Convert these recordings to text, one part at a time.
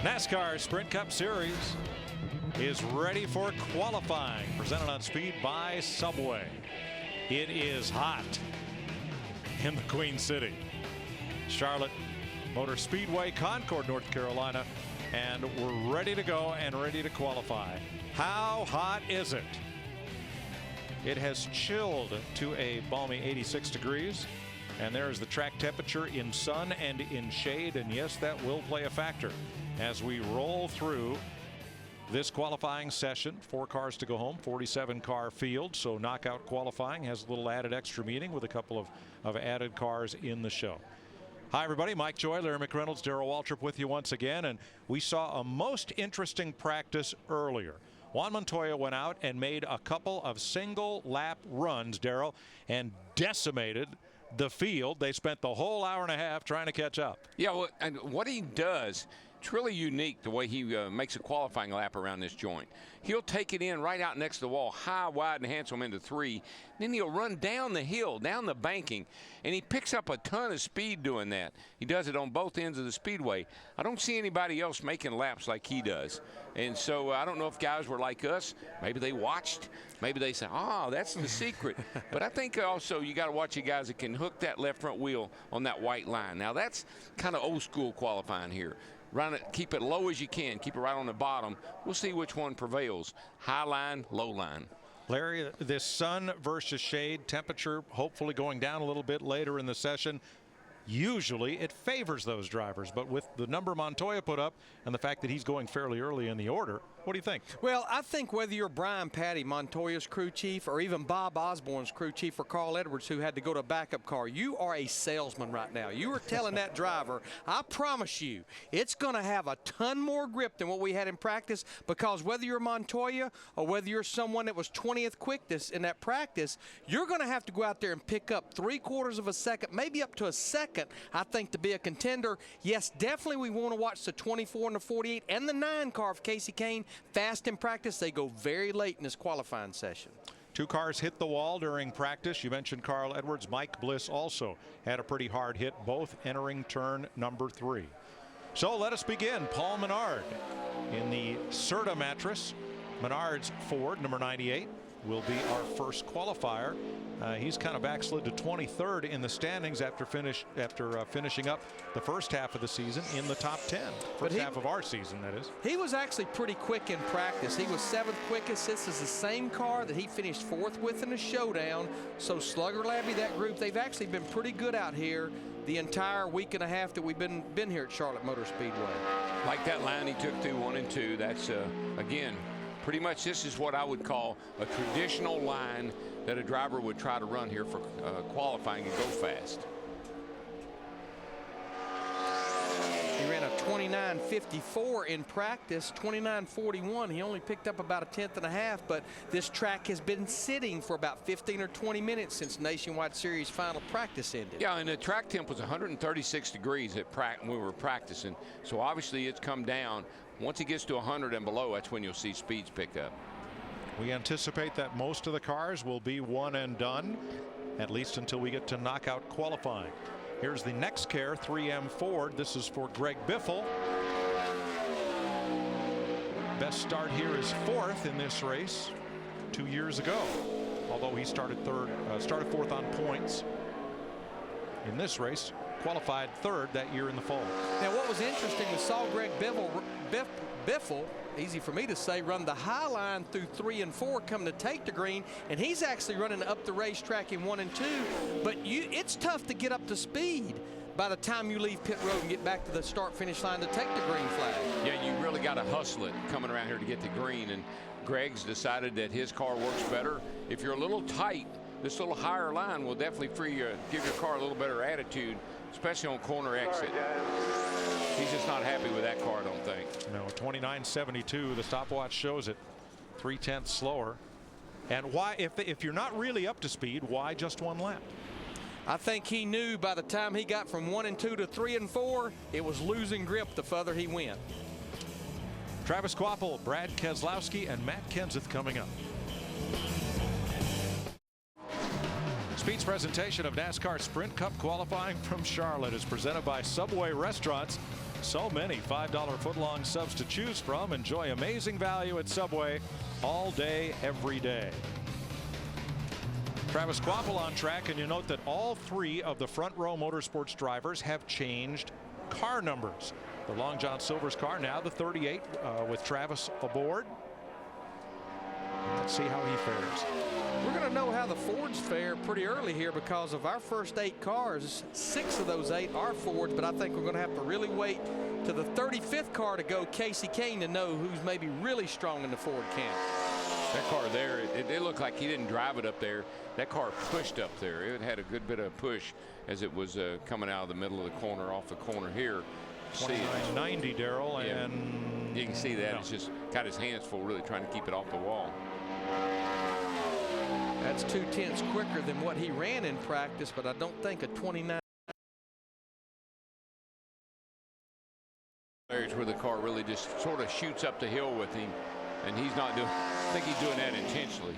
NASCAR Sprint Cup Series is ready for qualifying, presented on Speed by Subway. It is hot in the Queen City. Charlotte Motor Speedway, Concord, North Carolina, and we're ready to go and ready to qualify. How hot is it? It has chilled to a balmy 86 degrees, and there's the track temperature in sun and in shade, and yes, that will play a factor as we roll through this qualifying session. 4 cars to go home, 47 car field, so knockout qualifying has a little added extra meaning with a couple of added cars in the show. Hi everybody, Mike Joy, Larry McReynolds, Darrell Waltrip with you once again, and we saw a most interesting practice earlier. Juan Montoya went out and made a couple of single lap runs, Darrell, and decimated the field. They spent the whole hour and a half trying to catch up. Yeah, well, and what he does, it's really unique the way he makes a qualifying lap around this joint. He'll take it in right out next to the wall, high, wide, and handsome into 3. Then he'll run down the hill, down the banking, and he picks up a ton of speed doing that. He does it on both ends of the speedway. I don't see anybody else making laps like he does. And so I don't know if guys were like us. Maybe they watched. Maybe they said, oh, that's the secret. But I think also you got to watch the guys that can hook that left front wheel on that white line. Now, that's kind of old school qualifying here. Run it, keep it low as you can, keep it right on the bottom. We'll see which one prevails, high line, low line. Larry, this sun versus shade temperature hopefully going down a little bit later in the session. Usually it favors those drivers, but with the number Montoya put up and the fact that he's going fairly early in the order, what do you think? Well, I think whether you're Brian Patty, Montoya's crew chief, or even Bob Osborne's crew chief, or Carl Edwards, who had to go to a backup car, you are a salesman right now. You are telling that driver, I promise you, it's going to have a ton more grip than what we had in practice, because whether you're Montoya or whether you're someone that was 20th quickest in that practice, you're going to have to go out there and pick up 3/4 of a second, maybe up to a second, I think, to be a contender. Yes, definitely we want to watch the 24 and the 48 and the 9 car of Casey Kane. Fast in practice, they go very late in this qualifying session. 2 cars hit the wall during practice. You mentioned Carl Edwards. Mike Bliss also had a pretty hard hit, both entering turn number 3. So let us begin. Paul Menard in the Serta mattress. Menard's Ford, number 98, will be our first qualifier. He's kind of backslid to 23rd in the standings after finishing up the first half of the season in the top 10. First half of our season, that is. He was actually pretty quick in practice. He was 7th quickest. This is the same car that he finished 4th with in the showdown. So Slugger Labby, that group, they've actually been pretty good out here the entire week and a half that we've been here at Charlotte Motor Speedway. Like that line he took through 1 and 2, that's, again, pretty much this is what I would call a traditional line that a driver would try to run here for qualifying and go fast. He ran a 29.54 in practice, 29.41. He only picked up about a 1/10 and a half, but this track has been sitting for about 15 or 20 minutes since Nationwide Series final practice ended. Yeah, and the track temp was 136 degrees when we were practicing, so obviously it's come down. Once it gets to 100 and below, that's when you'll see speeds pick up. We anticipate that most of the cars will be one and done, at least until we get to knockout qualifying. Here's the next care, 3M Ford. This is for Greg Biffle. Best start here is 4th in this race 2 years ago, although he started 4th on points in this race. Qualified 3rd that year in the fall. Now, what was interesting, we saw Greg Biffle, easy for me to say, run the high line through 3 and 4, coming to take the green, and he's actually running up the racetrack in 1 and 2. But it's tough to get up to speed by the time you leave pit road and get back to the start-finish line to take the green flag. Yeah, you really got to hustle it coming around here to get the green, and Greg's decided that his car works better. If you're a little tight, this little higher line will definitely give your car a little better attitude, especially on corner exit. He's just not happy with that car, I don't think. No, 29.72. The stopwatch shows it. 3/10 slower. And why, if you're not really up to speed, why just 1 lap? I think he knew by the time he got from 1 and 2 to 3 and 4, it was losing grip the further he went. Travis Kvapil, Brad Keslowski, and Matt Kenseth coming up. Speed's presentation of NASCAR Sprint Cup qualifying from Charlotte is presented by Subway Restaurants. So many $5 footlong subs to choose from. Enjoy amazing value at Subway all day, every day. Travis Kvapil on track, and you note that all three of the Front Row Motorsports drivers have changed car numbers. The Long John Silver's car now the 38 with Travis aboard. Let's see how he fares. We're going to know how the Fords fare pretty early here because of our first 8 cars. 6 of those 8 are Fords, but I think we're going to have to really wait to the 35th car to go Casey Kane to know who's maybe really strong in the Ford camp. That car there, it looked like he didn't drive it up there. That car pushed up there. It had a good bit of push as it was coming out of the middle of the corner, off the corner here. 2990, Darrell, yeah. And you can see that. no. It's just got his hands full, really trying to keep it off the wall. That's 2/10 quicker than what he ran in practice, but I don't think a 29. There's where the car really just sort of shoots up the hill with him, and he's not doing. I think he's doing that intentionally.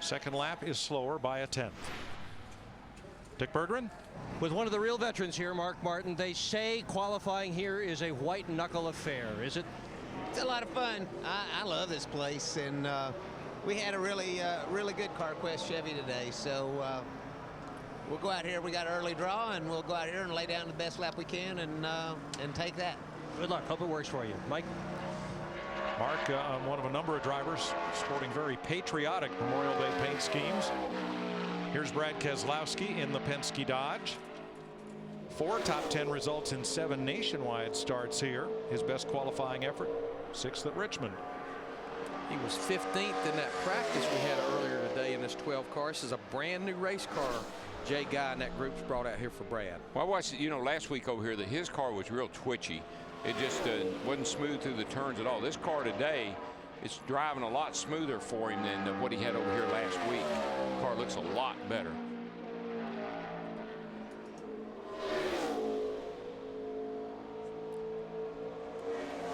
Second lap is slower by a 10th. Dick Berggren with one of the real veterans here, Mark Martin. They say qualifying here is a white knuckle affair. Is it? It's a lot of fun. I love this place, and we had a really good CarQuest Chevy today. So we'll go out here. We got an early draw, and we'll go out here and lay down the best lap we can, and take that. Good luck. Hope it works for you, Mike. Mark, one of a number of drivers sporting very patriotic Memorial Day paint schemes. Here's Brad Keslowski in the Penske Dodge. 4 top 10 results in 7 nationwide starts here. His best qualifying effort, 6th at Richmond. He was 15th in that practice we had earlier today in this 12 car. This is a brand new race car Jay Guy and that group's brought out here for Brad. Well, I watched, last week over here that his car was real twitchy. It just wasn't smooth through the turns at all. This car today, it's driving a lot smoother for him than what he had over here last week. The car looks a lot better.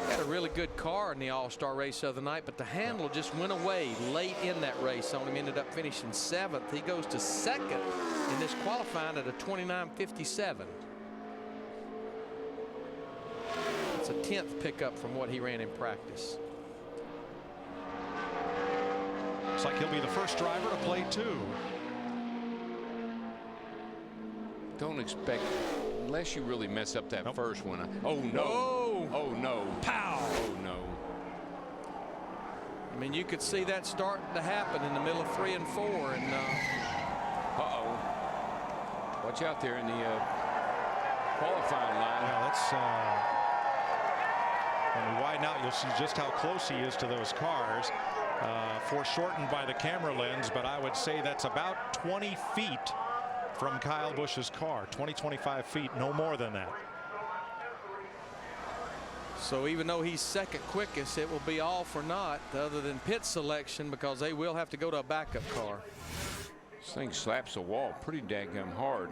Had a really good car in the All-Star race the other night, but the handle just went away late in that race on him. Ended up finishing 7th. He goes to 2nd in this qualifying at a 29.57. It's a 10th pickup from what he ran in practice. Looks like he'll be the first driver to play 2. Don't expect, unless you really mess up that first one. Oh no! Whoa. Oh no! Pow! Oh no! I mean, you could see that starting to happen in the middle of 3 and 4, and Uh-oh! Watch out there in the qualifying line. Yeah, that's when we widen out, you'll see just how close he is to those cars. Foreshortened by the camera lens, but I would say that's about 20 feet from Kyle Busch's car. 20-25 feet, no more than that. so even though he's 2nd quickest, it will be all for naught other than pit selection, because they will have to go to a backup car. This thing slaps the wall pretty daggum hard.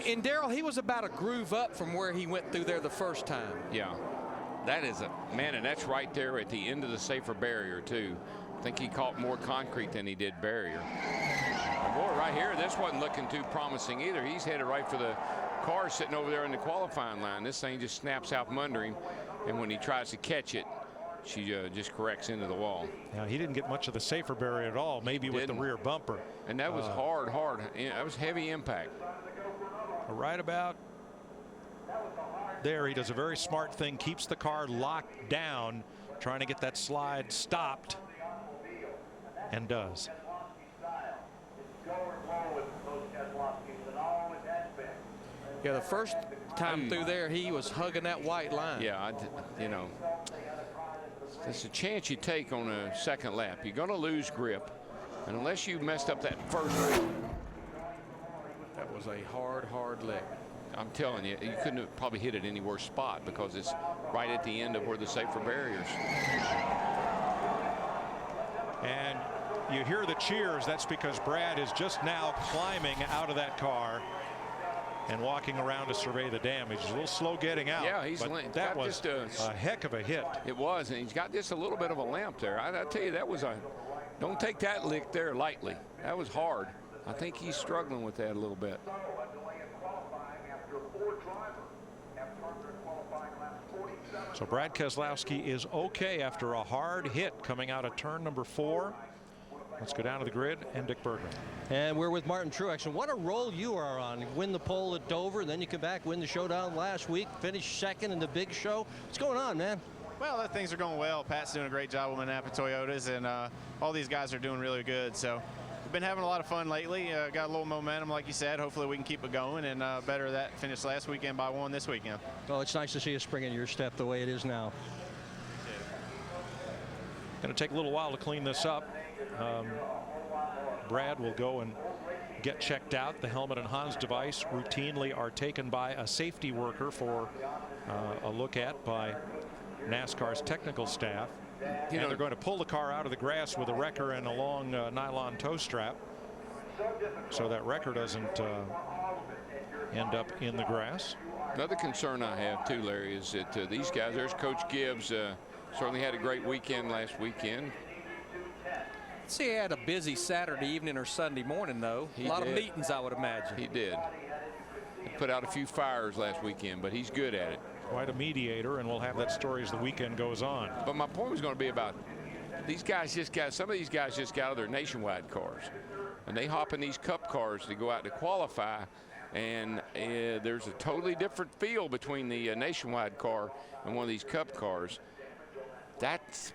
And Darrell, he was about a groove up from where he went through there the first time. Yeah, that is a man, and that's right there at the end of the safer barrier too. I think he caught more concrete than he did barrier. And boy, right here, this wasn't looking too promising either. He's headed right for the car sitting over there in the qualifying line. This thing just snaps out from under him, and when he tries to catch it, she just corrects into the wall. Now, he didn't get much of the safer barrier at all, maybe with the rear bumper. And that was hard. That was heavy impact. Right about there, he does a very smart thing, keeps the car locked down, trying to get that slide stopped, and does. Yeah, the first time through there, he was hugging that white line. Yeah, it's a chance you take on a second lap. You're going to lose grip, and unless you messed up that first lap. That was a hard lick. I'm telling you, you couldn't have probably hit it any worse spot because it's right at the end of where the safer barriers. And you hear the cheers. That's because Brad is just now climbing out of that car and walking around to survey the damage. He's a little slow getting out. Yeah, that was a heck of a hit. It was, and he's got just a little bit of a limp there. I tell you, that was don't take that lick there lightly. That was hard. I think he's struggling with that a little bit. So Brad Keslowski is okay after a hard hit coming out of turn number 4. Let's go down to the grid and Dick Bergman. And we're with Martin Truex. And what a roll you are on. You win the pole at Dover, then you come back, win the showdown last week, finish second in the big show. What's going on, man? Well, things are going well. Pat's doing a great job with Napa Toyotas, and all these guys are doing really good. So we've been having a lot of fun lately. Got a little momentum, like you said. Hopefully we can keep it going and better that finish last weekend by 1 this weekend. Oh, it's nice to see a spring in your step the way it is now. Going to take a little while to clean this up. Brad will go and get checked out. The helmet and Hans device routinely are taken by a safety worker for a look at by NASCAR's technical staff. And they're going to pull the car out of the grass with a wrecker and a long nylon tow strap so that wrecker doesn't end up in the grass. Another concern I have too, Larry, is that these guys, there's Coach Gibbs, certainly had a great weekend last weekend. See, he had a busy Saturday evening or Sunday morning, though. He a lot did. of meetings, I would imagine. He did. He put out a few fires last weekend, but he's good at it. Quite a mediator, and we'll have that story as the weekend goes on. But my point was going to be about these guys some of these guys just got out of their nationwide cars, and they hop in these cup cars to go out to qualify, and there's a totally different feel between the nationwide car and one of these cup cars. That's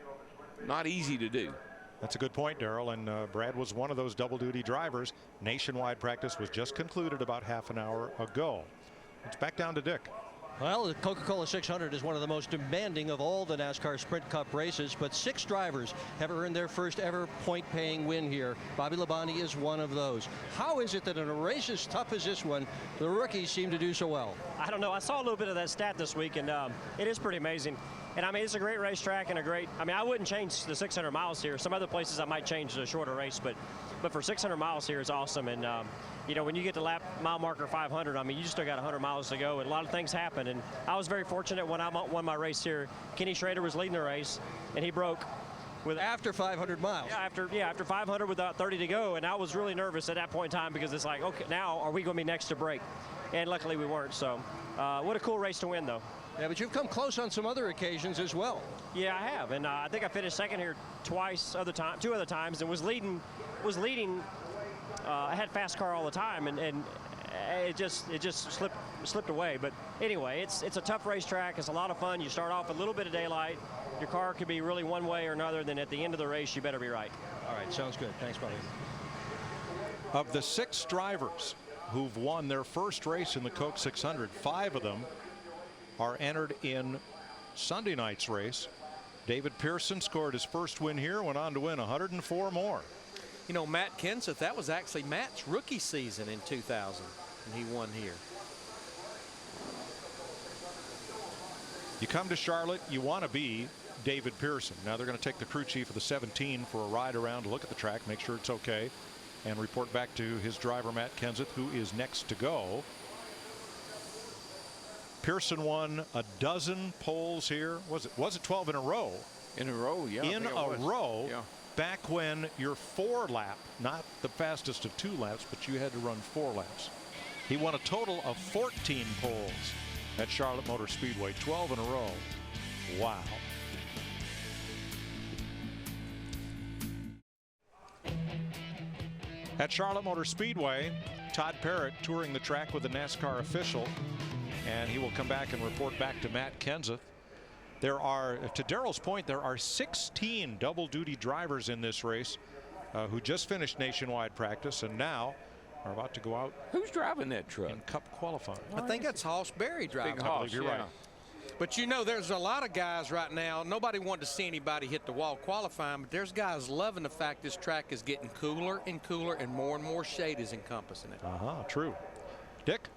not easy to do. That's a good point, Darrell, and Brad was one of those double-duty drivers. Nationwide practice was just concluded about half an hour ago. It's back down to Dick. Well, the Coca-Cola 600 is one of the most demanding of all the NASCAR Sprint Cup races, but 6 drivers have earned their first ever point-paying win here. Bobby Labonte is one of those. How is it that in a race as tough as this one, the rookies seem to do so well? I don't know. I saw a little bit of that stat this week, and it is pretty amazing. And I mean, it's a great racetrack and I wouldn't change the 600 miles here. Some other places I might change the shorter race, but for 600 miles here, it's awesome. And you know, when you get to mile marker 500, I mean, you still got 100 miles to go, and a lot of things happen. And I was very fortunate when I won my race here. Kenny Schrader was leading the race, and he broke with after 500 miles. Yeah, after 500 without 30 to go, and I was really nervous at that point in time because it's like, okay, now are we going to be next to break? And luckily we weren't. So, what a cool race to win, though. Yeah, but you've come close on some other occasions as well. Yeah, I have, and I think I finished second here two other times, and was leading. I had fast car all the time, and it just slipped away. But anyway, it's a tough racetrack. It's a lot of fun. You start off with a little bit of daylight. Your car could be really one way or another. Then at the end of the race, you better be right. All right, sounds good. Thanks, buddy. Of the 6 drivers who've won their first race in the Coke 600, 5 of them are entered in Sunday night's race. David Pearson scored his first win here, went on to win 104 more. You know, Matt Kenseth, that was actually Matt's rookie season in 2000, and he won here. You come to Charlotte, you want to be David Pearson. Now they're going to take the crew chief of the 17 for a ride around to look at the track, make sure it's okay, and report back to his driver, Matt Kenseth, who is next to go. Pearson won a dozen poles here. Was it 12 in a row? In a row, yeah. In a row. Yeah. Back when your 4 lap, not the fastest of 2 laps, but you had to run 4 laps. He won a total of 14 poles at Charlotte Motor Speedway, 12 in a row. Wow. At Charlotte Motor Speedway, Todd Parrott touring the track with a NASCAR official, and he will come back and report back to Matt Kenseth. There are, to Darrell's point, there are 16 double-duty drivers in this race who just finished nationwide practice and now are about to go out. Who's driving that truck? In Cup qualifying. I think that's Hoss Berry driving. Big Hoss, you're yeah. right. But you know, there's a lot of guys right now. Nobody wanted to see anybody hit the wall qualifying, but there's guys loving the fact this track is getting cooler and cooler, and more shade is encompassing it. True. Dick?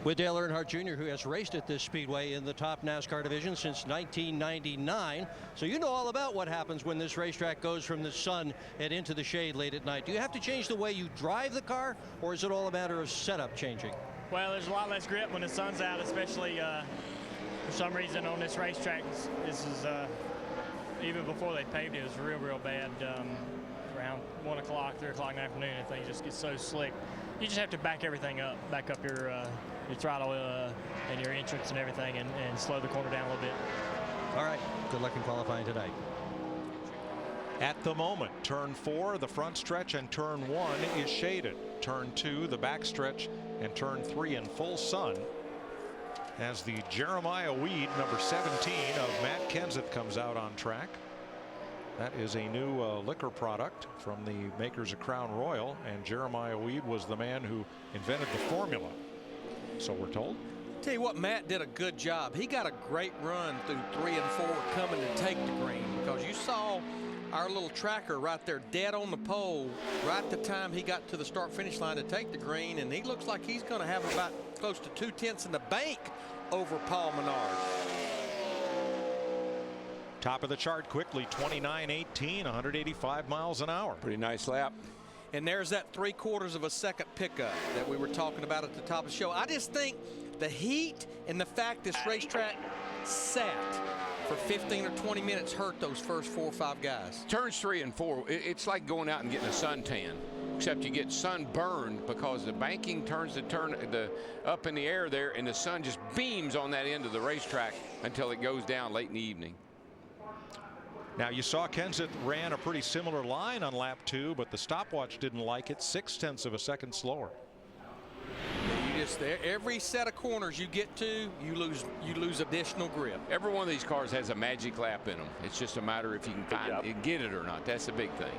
With Dale Earnhardt Jr., who has raced at this speedway in the top NASCAR division since 1999. So you know all about what happens when this racetrack goes from the sun and into the shade late at night. Do you have to change the way you drive the car, or is it all a matter of setup changing? Well, there's a lot less grip when the sun's out, especially for some reason on this racetrack. This is even before they paved it, it was real bad. Around 1 o'clock, 3 o'clock in the afternoon, and things just get so slick. You just have to back everything up, back up your throttle and your entrance and everything, and slow the corner down a little bit. All right. Good luck in qualifying tonight. At the moment, turn 4, the front stretch, and turn 1 is shaded. Turn 2, the back stretch, and turn 3 in full sun. As the Jeremiah Weed, number 17 of Matt Kenseth, comes out on track. That is a new liquor product from the makers of Crown Royal, and Jeremiah Weed was the man who invented the formula, so we're told. Tell you what, Matt did a good job. He got a great run through 3 and 4 coming to take the green, because you saw our little tracker right there dead on the pole right at the time he got to the start finish line to take the green, and he looks like he's going to have about close to 2/10 in the bank over Paul Menard. Top of the chart quickly, 29.18, 185 miles an hour. Pretty nice lap. And there's that 3/4 of a second pickup that we were talking about at the top of the show. I just think the heat and the fact this racetrack sat for 15 or 20 minutes hurt those first 4 or 5 guys. Turns 3 and 4, it's like going out and getting a suntan, except you get sunburned because the banking turns the up in the air there, and the sun just beams on that end of the racetrack until it goes down late in the evening. Now you saw Kenseth ran a pretty similar line on lap 2, but the stopwatch didn't like it, 0.6 of a second slower. You just every set of corners you get to, you lose additional grip. Every one of these cars has a magic lap in them. It's just a matter if you can find it, get it or not. That's the big thing.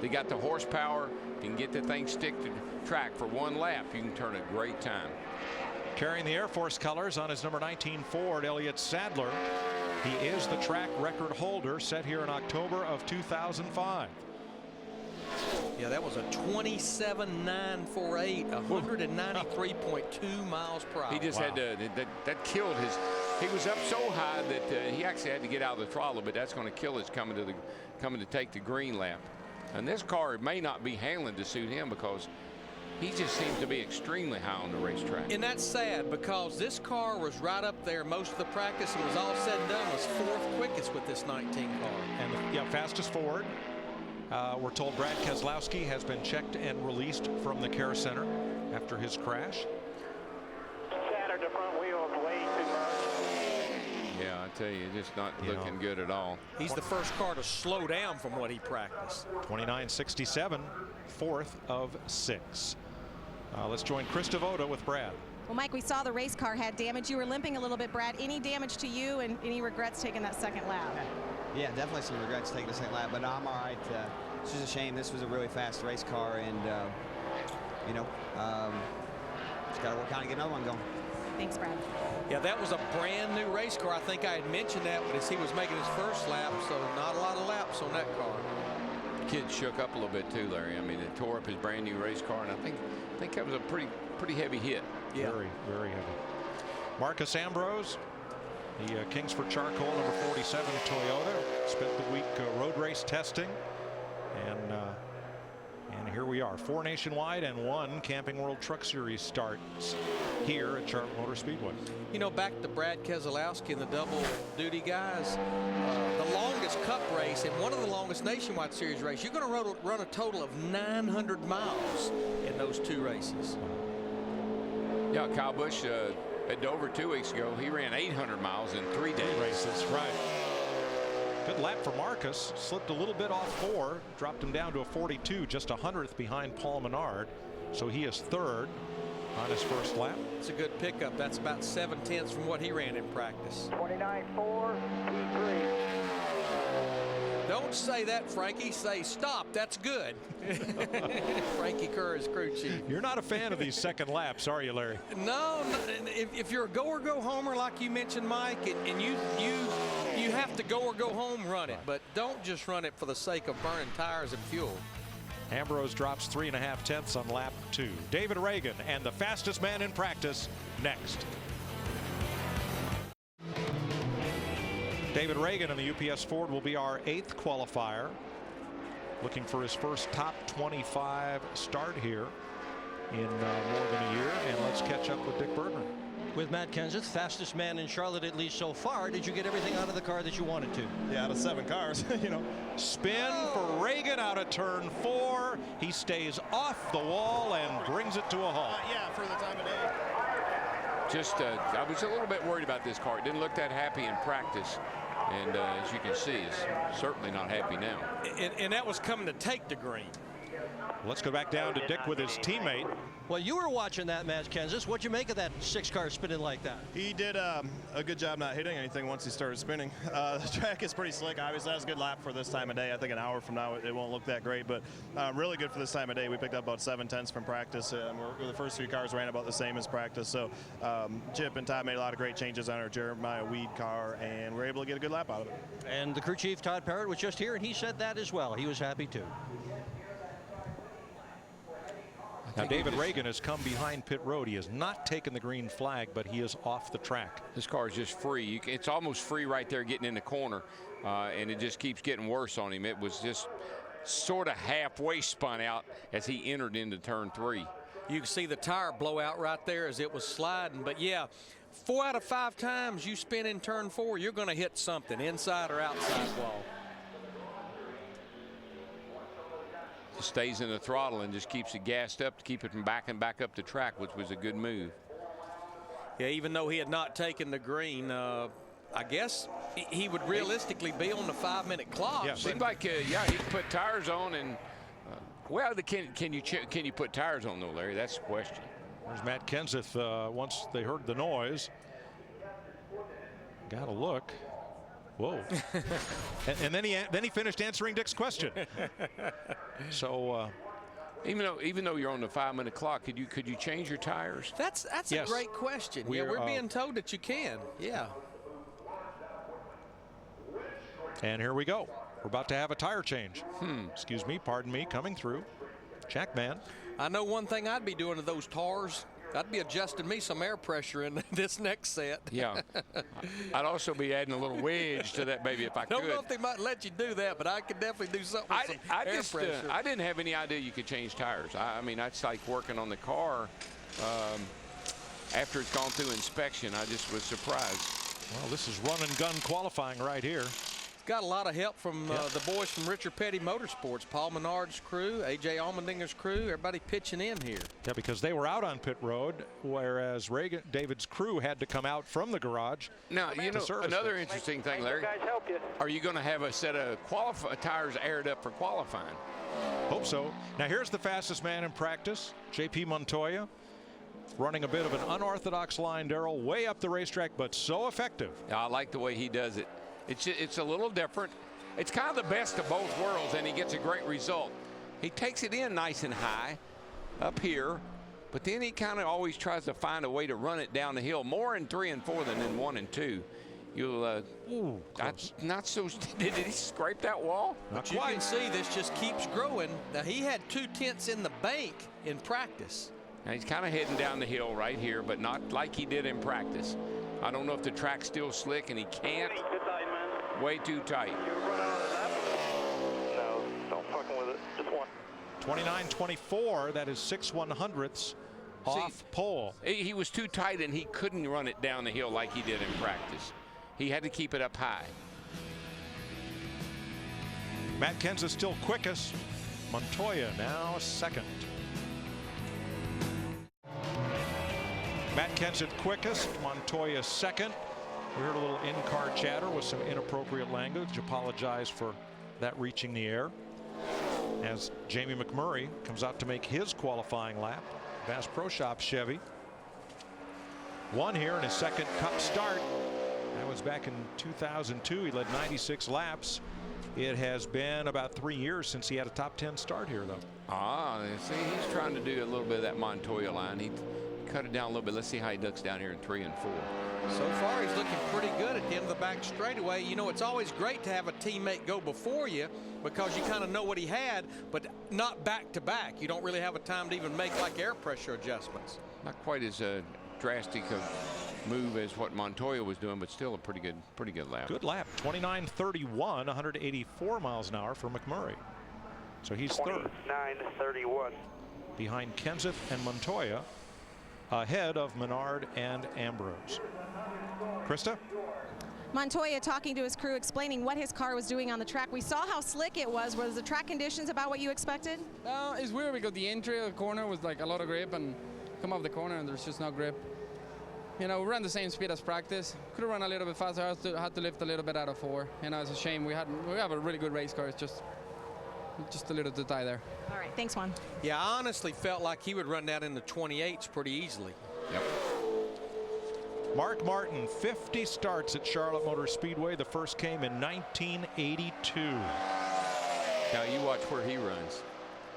They got the horsepower. You can get the thing stick to the track for 1 lap. You can turn a great time. Carrying the Air Force colors on his number 19 Ford, Elliott Sadler. He is the track record holder set here in October of 2005. Yeah, that was a 27.948, 193.2 miles per hour. He just had to, that killed his, he was up so high that he actually had to get out of the throttle, but that's going to kill his coming to take the green lap. And this car may not be handling to suit him because he just seems to be extremely high on the racetrack. And that's sad because this car was right up there most of the practice, and was all said and done was 4th quickest with this 19 car. And the fastest Ford. We're told Brad Keslowski has been checked and released from the care center after his crash. Shattered the front wheels way too much. Yeah, I tell you, just not looking good at all. He's the first car to slow down from what he practiced. 29.67, 4th of 6. Let's join Chris Devoto with Brad. Well, Mike, we saw the race car had damage. You were limping a little bit, Brad. Any damage to you, and any regrets taking that second lap? Yeah, definitely some regrets taking the second lap, but I'm all right. It's just a shame. This was a really fast race car, and just got to work on and get another one going. Thanks, Brad. Yeah, that was a brand new race car. I think I had mentioned that, but as he was making his first lap, so not a lot of laps on that car. The kid shook up a little bit too, Larry. I mean, it tore up his brand new race car, and I think that was a pretty heavy hit. Yeah. Very, very heavy. Marcus Ambrose, the Kingsford Charcoal number 47 Toyota, spent the week road race testing, and here we are, 4 nationwide and 1 Camping World Truck Series starts here at Charlotte Motor Speedway. You know, back to Brad Keselowski and the double duty guys, the longest cup race and one of the longest nationwide series race, you're going to run a total of 900 miles in those 2 races. Yeah, Kyle Busch at Dover 2 weeks ago, he ran 800 miles in 3 days. Races, right. Good lap for Marcus. Slipped a little bit off 4, dropped him down to a 42, just 100th behind Paul Menard. So he is 3rd on his first lap. It's a good pickup. That's about 7/10 from what he ran in practice. 29.4, P3. Don't say that, Frankie. Say stop. That's good. Frankie Kerr is crew chief. You're not a fan of these second laps, are you, Larry? No, if you're a go or go homer like you mentioned, Mike, and you have to go or go home, run it, but don't just run it for the sake of burning tires and fuel. Ambrose drops 3.5 tenths on lap 2. David Reagan and the fastest man in practice next. David Reagan in the UPS Ford will be our 8th qualifier, looking for his first top 25 start here in more than a year. And let's catch up with Dick Bergman. With Matt Kenseth, fastest man in Charlotte at least so far. Did you get everything out of the car that you wanted to? Yeah, out of 7 cars, Spin for Reagan out of turn 4. He stays off the wall and brings it to a halt. Yeah, for the time of day. Just, I was a little bit worried about this car. It didn't look that happy in practice. And as you can see, is certainly not happy now. And that was coming to take the green. Let's go back down to Dick with his teammate. Well, you were watching that match, Kenseth. What'd you make of that 6-car spinning like that? He did a good job not hitting anything once he started spinning. The track is pretty slick. Obviously, that's a good lap for this time of day. I think an hour from now it won't look that great, but really good for this time of day. We picked up about 7/10 from practice. The first 3 cars ran about the same as practice. So Chip and Todd made a lot of great changes on our Jeremiah Weed car, and we're able to get a good lap out of it. And the crew chief, Todd Parrott, was just here, and he said that as well. He was happy, too. Now, David Reagan has come behind pit road. He has not taken the green flag, but he is off the track. This car is just free. It's almost free right there getting in the corner, and it just keeps getting worse on him. It was just sort of halfway spun out as he entered into turn 3. You can see the tire blow out right there as it was sliding. But, yeah, 4 out of 5 times you spin in turn 4, you're going to hit something, inside or outside wall. Stays in the throttle and just keeps it gassed up to keep it from backing back up the track, which was a good move. Yeah, even though he had not taken the green, I guess he would realistically be on the 5-minute clock. Yeah, seemed like yeah, he could put tires on, and well, can you put tires on though, Larry? That's the question. There's Matt Kenseth. Once they heard the noise, got a look. Whoa. and then he finished answering Dick's question. So even though you're on the 5-minute clock, could you change your tires? That's yes. a great question. We're being told that you can. Yeah. And here we go. We're about to have a tire change. Excuse me, pardon me, coming through. Jackman. I know one thing I'd be doing to those tires. I'd be adjusting me some air pressure in this next set. Yeah. I'd also be adding a little wedge to that baby if I could. Don't know if they might let you do that, but I could definitely do something with some air pressure. I didn't have any idea you could change tires. I mean, that's like working on the car. After it's gone through inspection, I just was surprised. Well, this is run and gun qualifying right here. Got a lot of help from the boys from Richard Petty Motorsports, Paul Menard's crew, A.J. Allmendinger's crew, everybody pitching in here. Yeah, because they were out on pit road, whereas David's crew had to come out from the garage. Now, you know, another interesting thing, Larry. Guys, help you. Are you going to have a set of tires aired up for qualifying? Hope so. Now, here's the fastest man in practice, J.P. Montoya, running a bit of an unorthodox line, Darrell, way up the racetrack, but so effective. I like the way he does it. It's a little different. It's kind of the best of both worlds, and he gets a great result. He takes it in nice and high up here, but then he kind of always tries to find a way to run it down the hill, more in 3 and 4 than in 1 and 2. You'll not so. Did he scrape that wall? But you can see this just keeps growing. Now he had 2/10 in the bank in practice. Now he's kind of heading down the hill right here, but not like he did in practice. I don't know if the track's still slick and he can't. Way too tight. No, don't fucking with it. Just one. 29.24. That is 6/100ths off pole. He was too tight and he couldn't run it down the hill like he did in practice. He had to keep it up high. Matt Kenseth still quickest. Montoya now second. Matt Kenseth quickest. Montoya second. We heard a little in-car chatter with some inappropriate language. Apologize for that reaching the air. As Jamie McMurray comes out to make his qualifying lap. Bass Pro Shop Chevy. Won here in his second Cup start. That was back in 2002. He led 96 laps. It has been about 3 years since he had a top 10 start here, though. See, he's trying to do a little bit of that Montoya line. He cut it down a little bit. Let's see how he ducks down here in 3 and 4. So far, he's looking pretty good at the end of the back straightaway. You know, it's always great to have a teammate go before you because you kind of know what he had, but not back to back. You don't really have a time to even make like air pressure adjustments. Not quite as drastic a move as what Montoya was doing, but still a pretty good lap. Good lap. 29.31, 184 miles an hour for McMurray. So he's third. 29.31. Behind Kenseth and Montoya, ahead of Menard and Ambrose. Krista? Montoya talking to his crew, explaining what his car was doing on the track. We saw how slick it was. Was the track conditions about what you expected? It's weird because the entry of the corner was like a lot of grip, and come off the corner and there's just no grip. You know, we ran the same speed as practice. Could have run a little bit faster. I had to lift a little bit out of 4. You know, it's a shame. We have a really good race car. It's just a little too tight there. All right, thanks, Juan. Yeah, I honestly felt like he would run down in the 28s pretty easily. Yep. Mark Martin, 50 starts at Charlotte Motor Speedway. The first came in 1982. Now you watch where he runs.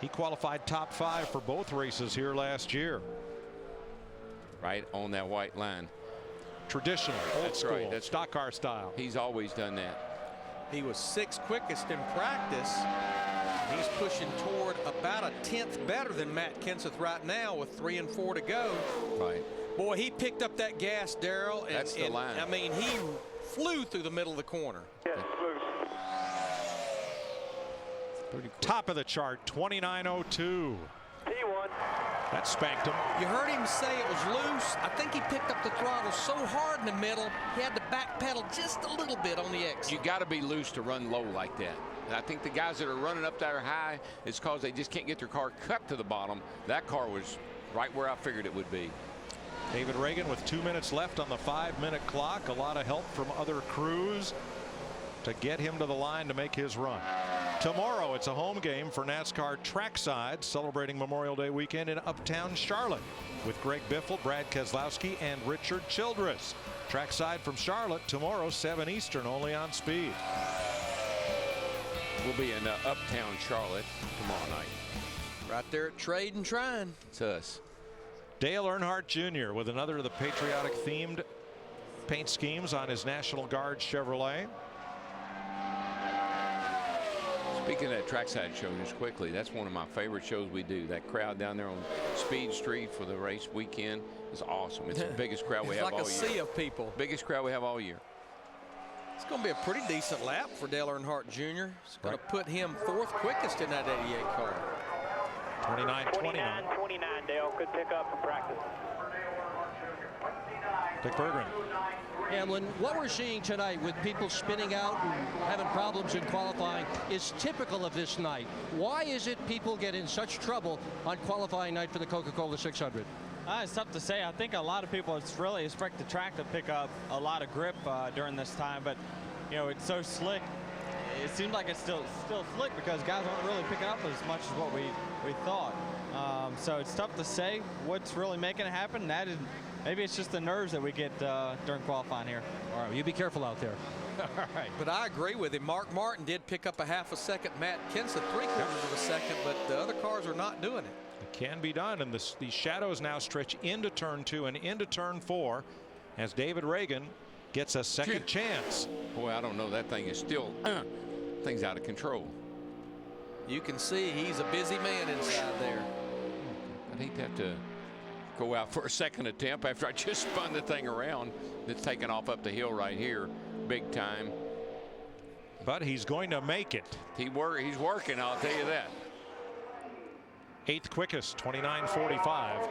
He qualified top 5 for both races here last year. Right on that white line. Traditional, old That's school, right. That's stock car style. He's always done that. He was 6th quickest in practice. He's pushing toward about a 10th better than Matt Kenseth right now with 3 and 4 to go. Right. Boy, he picked up that gas, Darrell. That's the line. I mean, he flew through the middle of the corner. Top of the chart, 29:02. P1. That spanked him. You heard him say it was loose. I think he picked up the throttle so hard in the middle, he had to backpedal just a little bit on the exit. You got to be loose to run low like that. And I think the guys that are running up there high, it's because they just can't get their car cut to the bottom. That car was right where I figured it would be. David Reagan with 2 minutes left on the 5-minute clock. A lot of help from other crews to get him to the line to make his run. Tomorrow it's a home game for NASCAR Trackside, celebrating Memorial Day weekend in Uptown Charlotte with Greg Biffle, Brad Keslowski, and Richard Childress. Trackside from Charlotte tomorrow, 7 Eastern, only on Speed. We'll be in Uptown Charlotte tomorrow night. Right there at Trade and Trine. It's us. Dale Earnhardt Jr. with another of the patriotic themed paint schemes on his National Guard Chevrolet. Speaking of that trackside show, just quickly, that's one of my favorite shows we do. That crowd down there on Speed Street for the race weekend is awesome. It's the biggest crowd we have all year. It's like a sea of people. Biggest crowd we have all year. It's going to be a pretty decent lap for Dale Earnhardt Jr. It's going to put him 4th quickest in that 88 car. 29-29. 29, Dale. Good pick up from practice. Dick Berggren. Hamlin, what we're seeing tonight with people spinning out and having problems in qualifying is typical of this night. Why is it people get in such trouble on qualifying night for the Coca-Cola 600? It's tough to say. I think a lot of people really expect the track to pick up a lot of grip during this time, but you know, it's so slick. It seems like it's still slick because guys aren't really picking up as much as what we thought. So it's tough to say what's really making it happen. That is, maybe it's just the nerves that we get during qualifying here. All right, you be careful out there. All right. But I agree with him. Mark Martin did pick up a half a second. Matt Kenseth 3/4 of a second, but the other cars are not doing it. It can be done, and the shadows now stretch into turn 2 and into turn 4 as David Reagan gets a second chance. Boy, I don't know. That thing is still thing's out of control. You can see he's a busy man inside there. I'd hate to have to go out for a second attempt after I just spun the thing around. It's taking off up the hill right here, big time. But he's going to make it. He's working, I'll tell you that. 8th quickest, 29:45.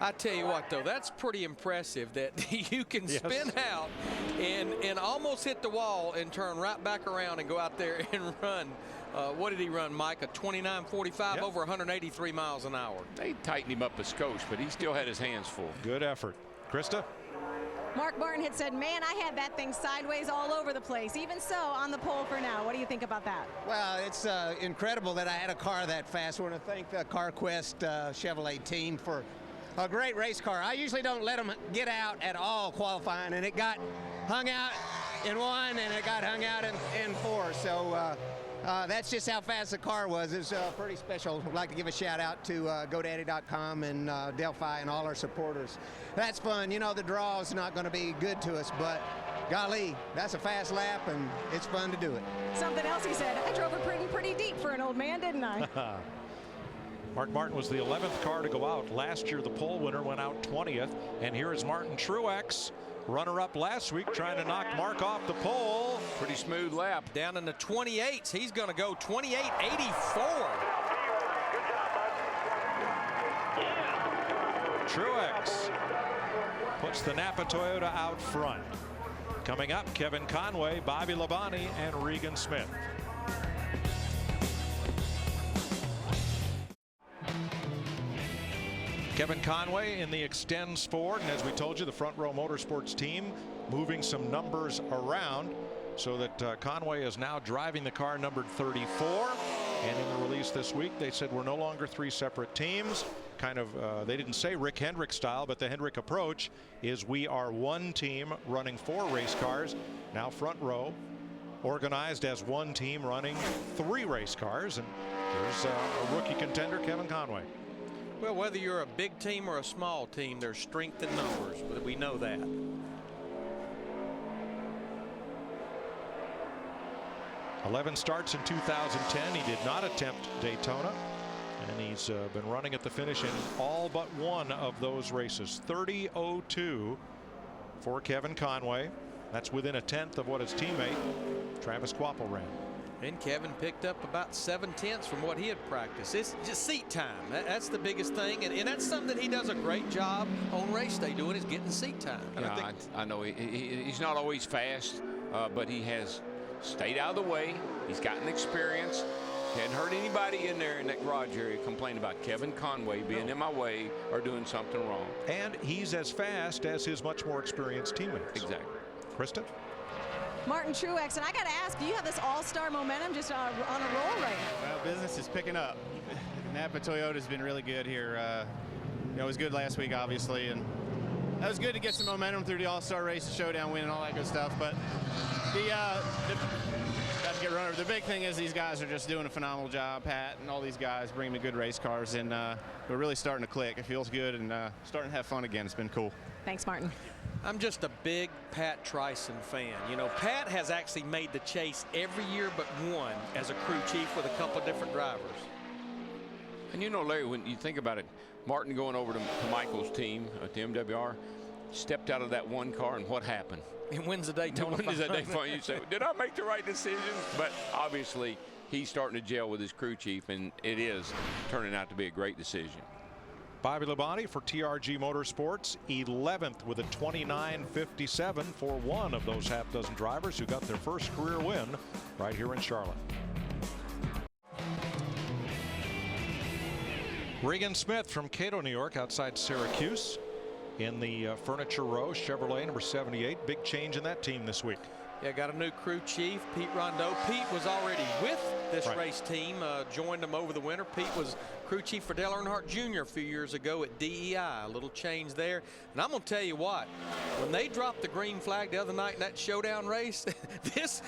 I tell you what, though, that's pretty impressive that you can spin out and almost hit the wall and turn right back around and go out there and run. What did he run, Mike? A 29:45 over 183 miles an hour. They tightened him up a skosh, but he still had his hands full. Good effort. Krista? Mark Martin had said, man, I had that thing sideways all over the place. Even so, on the pole for now. What do you think about that? Well, it's incredible that I had a car that fast. I want to thank the CarQuest Chevrolet team for a great race car. I usually don't let them get out at all qualifying, and it got hung out in 1 and it got hung out in 4. So that's just how fast the car was. It was pretty special. I'd like to give a shout out to GoDaddy.com and Delphi and all our supporters. That's fun. You know, the draw is not going to be good to us, but golly, that's a fast lap and it's fun to do it. Something else he said, I drove it pretty deep for an old man, didn't I? Mark Martin was the 11th car to go out. Last year, the pole winner went out 20th. And here is Martin Truex, runner-up last week, trying to knock Mark off the pole. Pretty smooth lap. Down in the 28s. He's going to go 28.84. Truex puts the Napa Toyota out front. Coming up, Kevin Conway, Bobby Labonte, and Regan Smith. Kevin Conway in the extends Ford, and as we told you, the Front Row Motorsports team moving some numbers around so that Conway is now driving the car numbered 34. And in the release this week, they said we're no longer 3 separate teams. Kind of, they didn't say Rick Hendrick style, but the Hendrick approach is we are one team running 4 race cars. Now Front Row organized as one team running 3 race cars. And there's a rookie contender, Kevin Conway. Well, whether you're a big team or a small team, there's strength in numbers. We know that. '11 starts in 2010. He did not attempt Daytona, and he's been running at the finish in all but one of those races. 30:02 for Kevin Conway. That's within a tenth of what his teammate Travis Quapple ran. And Kevin picked up about 7/10 from what he had practiced. It's just seat time. That's the biggest thing, and that's something that he does a great job on race day doing, is getting seat time. And yeah, I know he's not always fast, but he has stayed out of the way. He's gotten experience. Hadn't heard anybody in there in that garage area complain about Kevin Conway being in my way or doing something wrong. And he's as fast as his much more experienced teammates. Exactly. Krista? Martin Truex, and I got to ask, you have this all-star momentum just on a roll right now. Well, business is picking up. Napa Toyota's been really good here. It was good last week, obviously, and that was good to get some momentum through the all-star race, the showdown win, and all that good stuff. But the big thing is these guys are just doing a phenomenal job. Pat and all these guys bring me good race cars, and we're really starting to click. It feels good, and starting to have fun again. It's been cool. Thanks, Martin. I'm just a big Pat Tryson fan. You know, Pat has actually made the chase every year but one as a crew chief with a couple of different drivers. And you know, Larry, when you think about it, Martin going over to Michael's team at the MWR, stepped out of that one car, and what happened? He wins the Daytona. You say, did I make the right decision? But obviously, he's starting to gel with his crew chief, and it is turning out to be a great decision. Bobby Labonte for TRG Motorsports, 11th with a 29.57 for one of those half dozen drivers who got their first career win right here in Charlotte. Regan Smith from Cato, New York, outside Syracuse in the Furniture Row Chevrolet number 78. Big change in that team this week. Yeah, got a new crew chief, Pete Rondeau. Pete was already with this race team, joined them over the winter. Pete was crew chief for Dale Earnhardt Jr. a few years ago at DEI. A little change there. And I'm going to tell you what, when they dropped the green flag the other night in that showdown race, this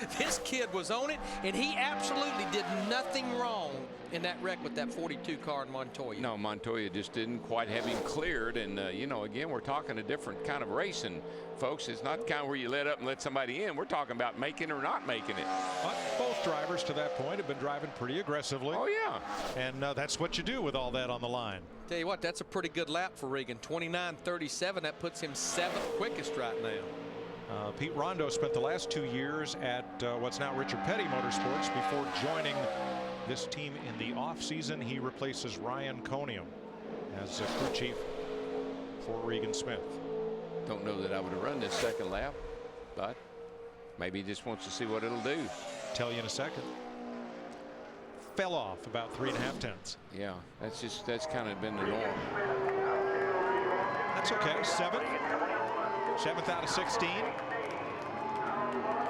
kid was on it, and he absolutely did nothing wrong in that wreck with that 42 car in Montoya. No, Montoya just didn't quite have him cleared. And, you know, again, we're talking a different kind of racing, folks. It's not the kind where you let up and let somebody in. We're talking about making or not making it. But both drivers to that point have been driving pretty aggressively. Oh, yeah. And that's what you do with all that on the line. Tell you what, that's a pretty good lap for Regan. 29.37. That puts him 7th quickest right now. Pete Rondeau spent the last 2 years at what's now Richard Petty Motorsports before joining this team in the offseason. He replaces Ryan Coniam as a crew chief for Regan Smith. Don't know that I would have run this second lap, but maybe he just wants to see what it'll do. Tell you in a second. Fell off about 3.5 tenths. Yeah, that's kind of been the norm. That's okay. 7th out of 16.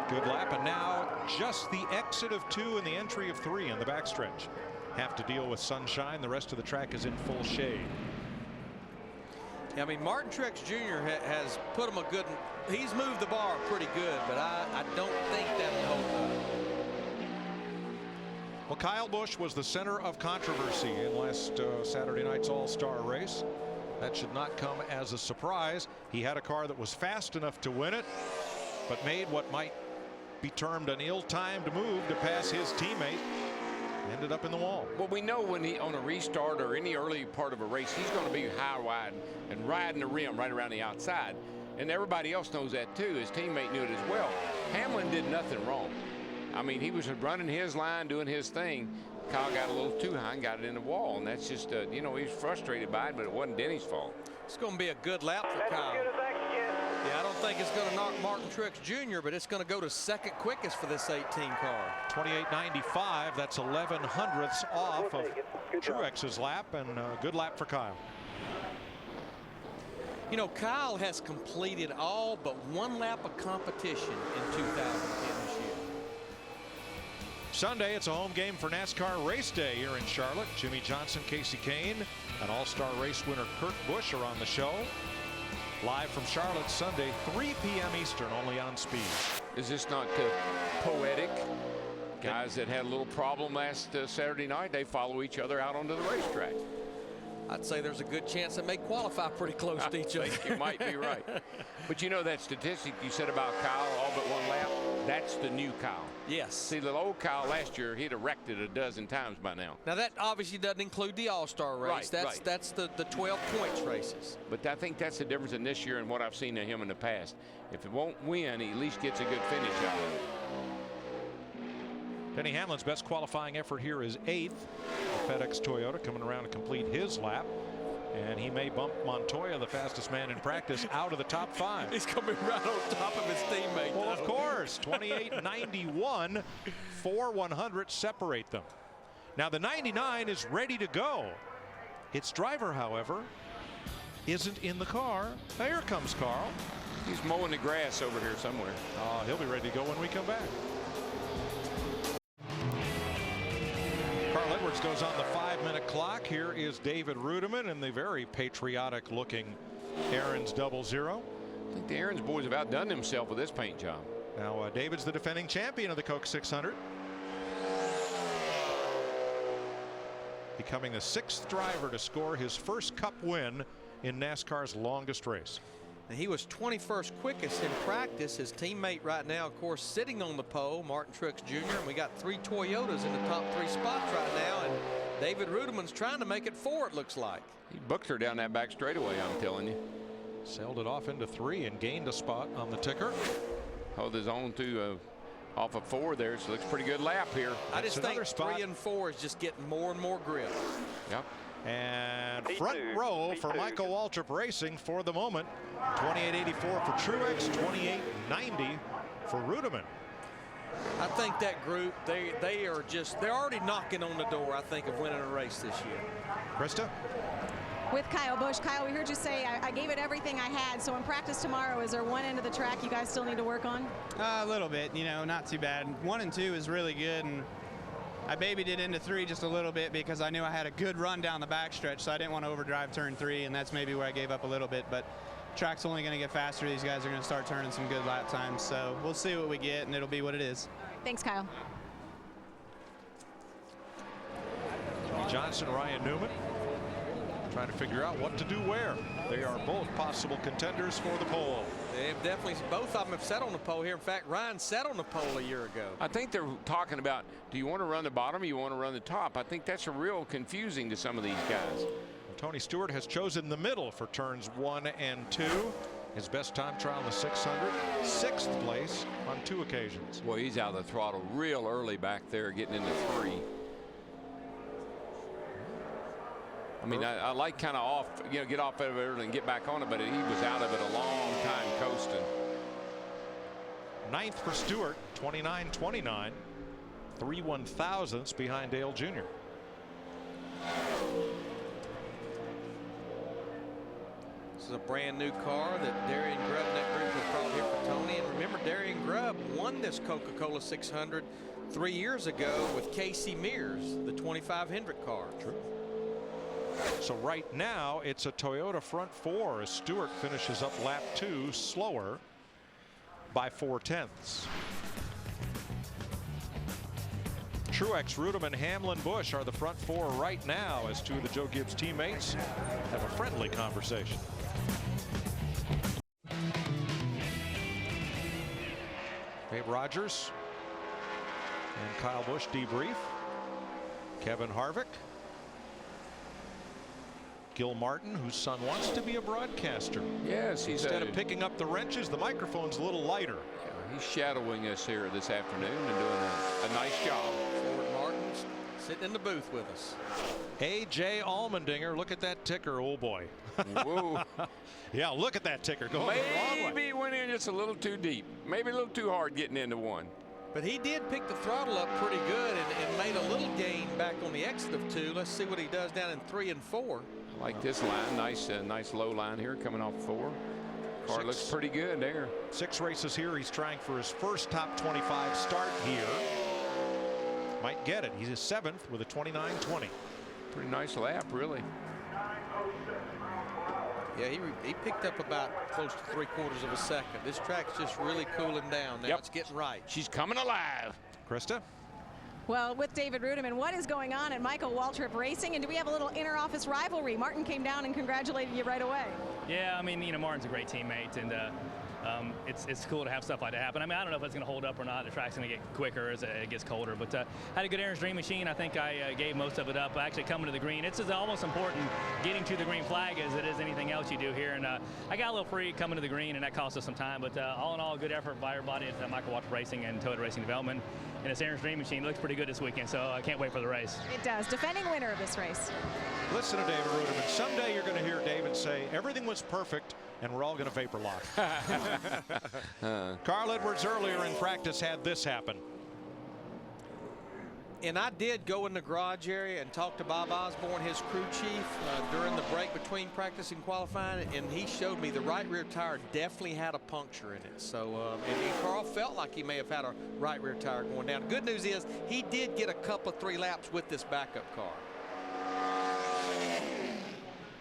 Good lap, and now just the exit of 2 and the entry of 3 in the backstretch. Have to deal with sunshine. The rest of the track is in full shade. Yeah, I mean, Martin Truex Jr. has put him a good. He's moved the bar pretty good, but I don't think that will hold up. Well, Kyle Busch was the center of controversy in last Saturday night's All-Star race. That should not come as a surprise. He had a car that was fast enough to win it, but made what might be termed an ill-timed move to pass his teammate. Ended up in the wall. Well, we know when he on a restart or any early part of a race, he's going to be high wide and riding the rim right around the outside. And everybody else knows that too. His teammate knew it as well. Hamlin did nothing wrong. I mean, he was running his line, doing his thing. Kyle got a little too high and got it in the wall. And that's just, you know, he's frustrated by it, but it wasn't Denny's fault. It's going to be a good lap for Kyle. Yeah, I don't think it's going to knock Martin Truex Jr., but it's going to go to second quickest for this 18 car. 28.95. That's 11 hundredths off of Truex's lap, and a good lap for Kyle. You know, Kyle has completed all but one lap of competition in 2010 this year. Sunday, it's a home game for NASCAR Race Day here in Charlotte. Jimmy Johnson, Casey Kane, and All-Star race winner Kurt Busch are on the show. Live from Charlotte Sunday, 3 p.m. Eastern, only on Speed. Is this not poetic? Guys that had a little problem last Saturday night, they follow each other out onto the racetrack. I'd say there's a good chance they may qualify pretty close to each other. I think you might be right. But you know that statistic you said about Kyle, all but one lap? That's the new Kyle. Yes. See, the old Kyle last year, he'd have wrecked it a dozen times by now. Now, that obviously doesn't include the All-Star race. That's the 12 points races. But I think that's the difference in this year and what I've seen of him in the past. If it won't win, he at least gets a good finish out of it. Denny Hamlin's best qualifying effort here is 8th. The FedEx Toyota coming around to complete his lap. And he may bump Montoya, the fastest man in practice, out of the top 5. He's coming right on top of his teammate. Well, of course. 28.91. 4/100 separate them. Now, the 99 is ready to go. Its driver, however, isn't in the car. Here comes Carl. He's mowing the grass over here somewhere. He'll be ready to go when we come back. Carl Edwards goes on the 5-minute clock. Here is David Reutimann in the very patriotic looking Aaron's 00. I think the Aaron's boys have outdone themselves with this paint job. Now David's the defending champion of the Coke 600. Becoming the 6th driver to score his first Cup win in NASCAR's longest race. And he was 21st quickest in practice. His teammate right now, of course, sitting on the pole, Martin Truex Jr. And we got 3 Toyotas in the top 3 spots right now. And David Reutimann's trying to make it 4, it looks like. He booked her down that back straightaway, I'm telling you. Sailed it off into 3 and gained a spot on the ticker. Hold his own to off of 4 there, so looks pretty good lap here. I just think 3 and 4 is just getting more and more grip. Yep. And front row for Michael Waltrip Racing for the moment. 28.84 for Truex, 28.90 for Reutimann. I think that group, they're already knocking on the door, I think, of winning a race this year. Krista? With Kyle Busch. Kyle, we heard you say I gave it everything I had. So in practice tomorrow, is there one end of the track you guys still need to work on? A little bit, you know, not too bad. 1 and 2 is really good, and I babied it into 3 just a little bit because I knew I had a good run down the backstretch, so I didn't want to overdrive turn 3, and that's maybe where I gave up a little bit. But track's only going to get faster. These guys are going to start turning some good lap times, so we'll see what we get, and it'll be what it is. Thanks, Kyle. Johnson, Ryan Newman trying to figure out what to do where. They are both possible contenders for the pole. They've definitely, both of them have sat on the pole here. In fact, Ryan sat on the pole a year ago. I think they're talking about, do you want to run the bottom or you want to run the top? I think that's a real confusing to some of these guys. Tony Stewart has chosen the middle for turns 1 and 2. His best time trial in the 600, 6th place on 2 occasions. Well, he's out of the throttle real early back there, getting into 3. I mean, I like kind of off, you know, get off of it early and get back on it, but he was out of it a long time coasting. 9th for Stewart, 29.29, 3/1000ths behind Dale Jr. This is a brand new car that Darian Grubb and that group have brought here for Tony. And remember, Darian Grubb won this Coca-Cola 600 3 years ago with Casey Mears, the 25 Hendrick car. True. So right now it's a Toyota front 4 as Stewart finishes up lap 2 slower by 4/10. Truex, Reutimann, Hamlin, Busch are the front 4 right now as 2 of the Joe Gibbs teammates have a friendly conversation. Dave Rogers and Kyle Busch debrief. Kevin Harvick. Gil Martin, whose son wants to be a broadcaster. Yes, he's instead of picking up the wrenches, the microphone's a little lighter. Yeah, he's shadowing us here this afternoon and doing a nice job. Ford Martin's sitting in the booth with us. A.J. Allmendinger, look at that ticker, oh boy. Whoa. Yeah, look at that ticker going the wrong way. Maybe went in just a little too deep. Maybe a little too hard getting into 1. But he did pick the throttle up pretty good and made a little gain back on the exit of 2. Let's see what he does down in 3 and 4. Like this line, nice low line here coming off 4. Car looks pretty good there. 6 races here. He's trying for his first top 25 start here. Might get it. He's a 7th with a 29.20. Pretty nice lap, really. Yeah, he picked up about close to 3/4 of a second. This track's just really cooling down now. Yep. It's getting right. She's coming alive. Krista? Well, with David Reutimann, what is going on at Michael Waltrip Racing? And do we have a little inter-office rivalry? Martin came down and congratulated you right away. Yeah, I mean, Martin's a great teammate, and it's cool to have stuff like that happen. I mean, I don't know if it's going to hold up or not. The track's going to get quicker as it gets colder, but had a good Aaron's Dream Machine. I think I gave most of it up. Actually, coming to the green, it's as almost important getting to the green flag as it is anything else you do here. And I got a little free coming to the green, and that cost us some time. But all in all, good effort by everybody at Michael Waltrip Racing and Toyota Racing Development. And it's Aaron's Dream Machine. It looks pretty good this weekend, so I can't wait for the race. It does. Defending winner of this race. Listen to David Reutimann. Someday you're going to hear David say, everything was perfect, and we're all going to vapor lock. Carl Edwards earlier in practice had this happen. And I did go in the garage area and talk to Bob Osborne, his crew chief, during the break between practice and qualifying, and he showed me the right rear tire definitely had a puncture in it. So, and Carl felt like he may have had a right rear tire going down. The good news is he did get a couple of 3 laps with this backup car.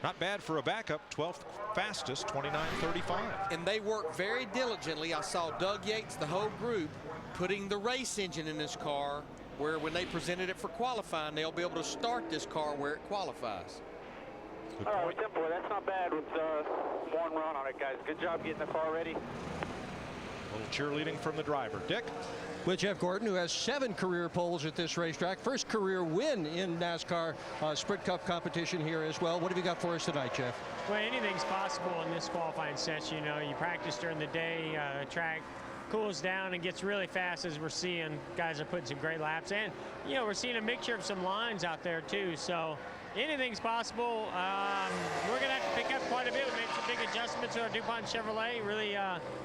Not bad for a backup, 12th fastest, 29.35. And they worked very diligently. I saw Doug Yates, the whole group, putting the race engine in this car, where when they presented it for qualifying, they'll be able to start this car where it qualifies. All right, Temple, that's not bad with 1 run on it, guys. Good job getting the car ready. A little cheerleading from the driver. Dick? With Jeff Gordon, who has 7 career poles at this racetrack. First career win in NASCAR Sprint Cup competition here as well. What have you got for us tonight, Jeff? Well, anything's possible in this qualifying session. You know, you practice during the day, track cools down and gets really fast, as we're seeing. Guys are putting some great laps, and we're seeing a mixture of some lines out there too, so anything's possible. We're gonna have to pick up quite a bit. We made some big adjustments to our DuPont Chevrolet. Really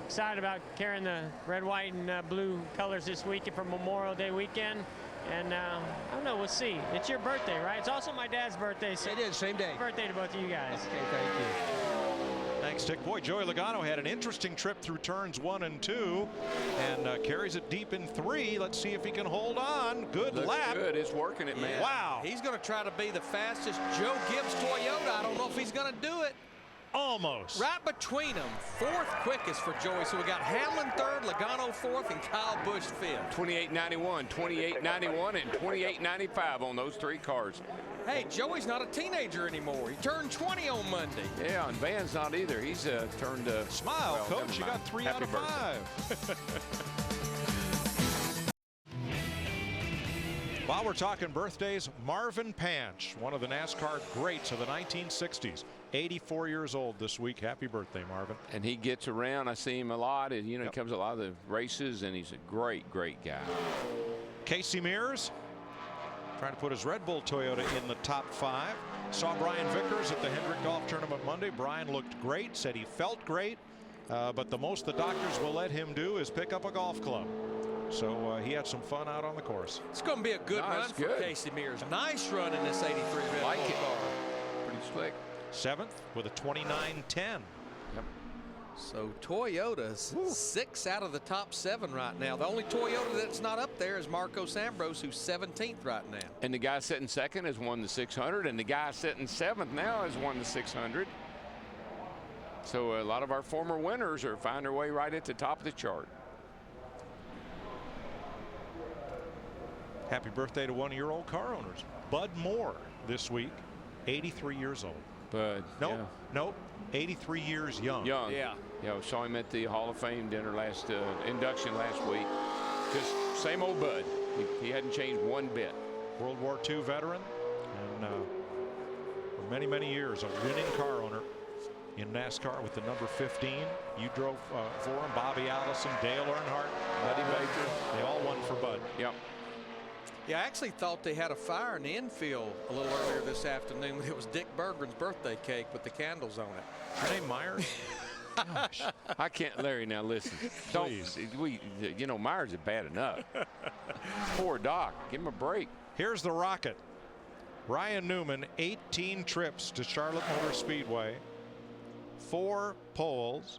excited about carrying the red, white, and blue colors this weekend for Memorial Day weekend. And I don't know, we'll see. It's your birthday, right? It's also my dad's birthday. So it is, same day. Birthday to both of you guys. Okay, thank you. Thanks, Dick. Boy, Joey Logano had an interesting trip through turns 1 and 2 and carries it deep in 3. Let's see if he can hold on. Good lap. Good. It's working it, man. Yeah. Wow. He's going to try to be the fastest Joe Gibbs Toyota. I don't know if he's going to do it. Almost. Right between them. 4th quickest for Joey. So we got Hamlin 3rd, Logano 4th, and Kyle Busch 5th. 28.91, 28.91, and 28.95 on those 3 cars. Hey, Joey's not a teenager anymore. He turned 20 on Monday. Yeah, and Van's not either. He's turned. Smile, well, Coach. You got 3 out of 5. While we're talking birthdays, Marvin Panch, one of the NASCAR greats of the 1960s, 84 years old this week. Happy birthday, Marvin. And he gets around. I see him a lot. And, he comes to a lot of the races, and he's a great, great guy. Casey Mears trying to put his Red Bull Toyota in the top 5. Saw Brian Vickers at the Hendrick Golf Tournament Monday. Brian looked great, said he felt great, but the most the doctors will let him do is pick up a golf club. So he had some fun out on the course. It's going to be a good run for Casey Mears. Nice run in this 83 Red Bull car. Pretty slick. 7th with a 29.10. Yep. So Toyota's 6 out of the top 7 right now. The only Toyota that's not up there is Marcos Ambrose, who's 17th right now. And the guy sitting 2nd has won the 600, and the guy sitting 7th now has won the 600. So a lot of our former winners are finding their way right at the top of the chart. Happy birthday to one of your old car owners, Bud Moore, this week, 83 years old. Bud. Nope, 83 years young. Yeah, we saw him at the Hall of Fame dinner induction last week. Just same old Bud. He hadn't changed one bit. World War II veteran, and for many, many years, a winning car owner in NASCAR with the number 15. You drove for him, Bobby Allison, Dale Earnhardt, Buddy Baker. They all won for Bud. Yep. Yeah, I actually thought they had a fire in the infield a little earlier this afternoon. It was Dick Berggren's birthday cake with the candles on it. Your name Myers? Gosh, I can't, Larry. Now listen, Please. Myers is bad enough. Poor Doc, give him a break. Here's the Rocket. Ryan Newman, 18 trips to Charlotte Motor Speedway, 4 poles.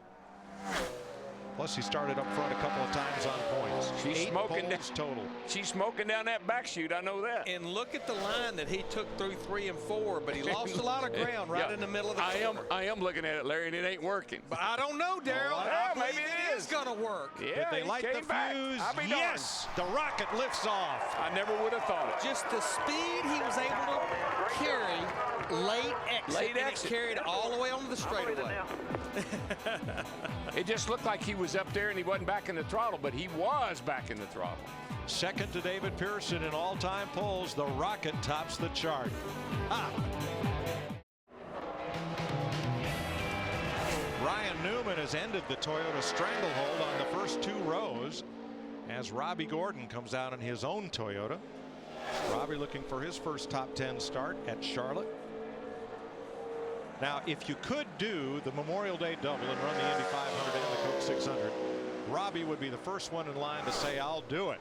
Plus, he started up front a couple of times on points. She's 8 smoking poles total. She's smoking down that back chute. I know that. And look at the line that he took through 3 and 4, but he lost a lot of ground right in the middle of the corner. I am looking at it, Larry, and it ain't working. But I don't know, Daryl. Maybe it is going to work. Yeah, Did they light the fuse? Yes, the rocket lifts off. I never would have thought it. Just the speed he was able to carry late exit. It carried all the way onto the straightaway. It just looked like he was up there and he wasn't back in the throttle, but he was back in the throttle. Second to David Pearson in all-time poles. The rocket tops the chart. Ryan Newman has ended the Toyota stranglehold on the first 2 rows as Robbie Gordon comes out in his own Toyota. Robbie looking for his first top 10 start at Charlotte. Now, if you could do the Memorial Day double and run the Indy 500 and the Coke 600, Robbie would be the first one in line to say, I'll do it.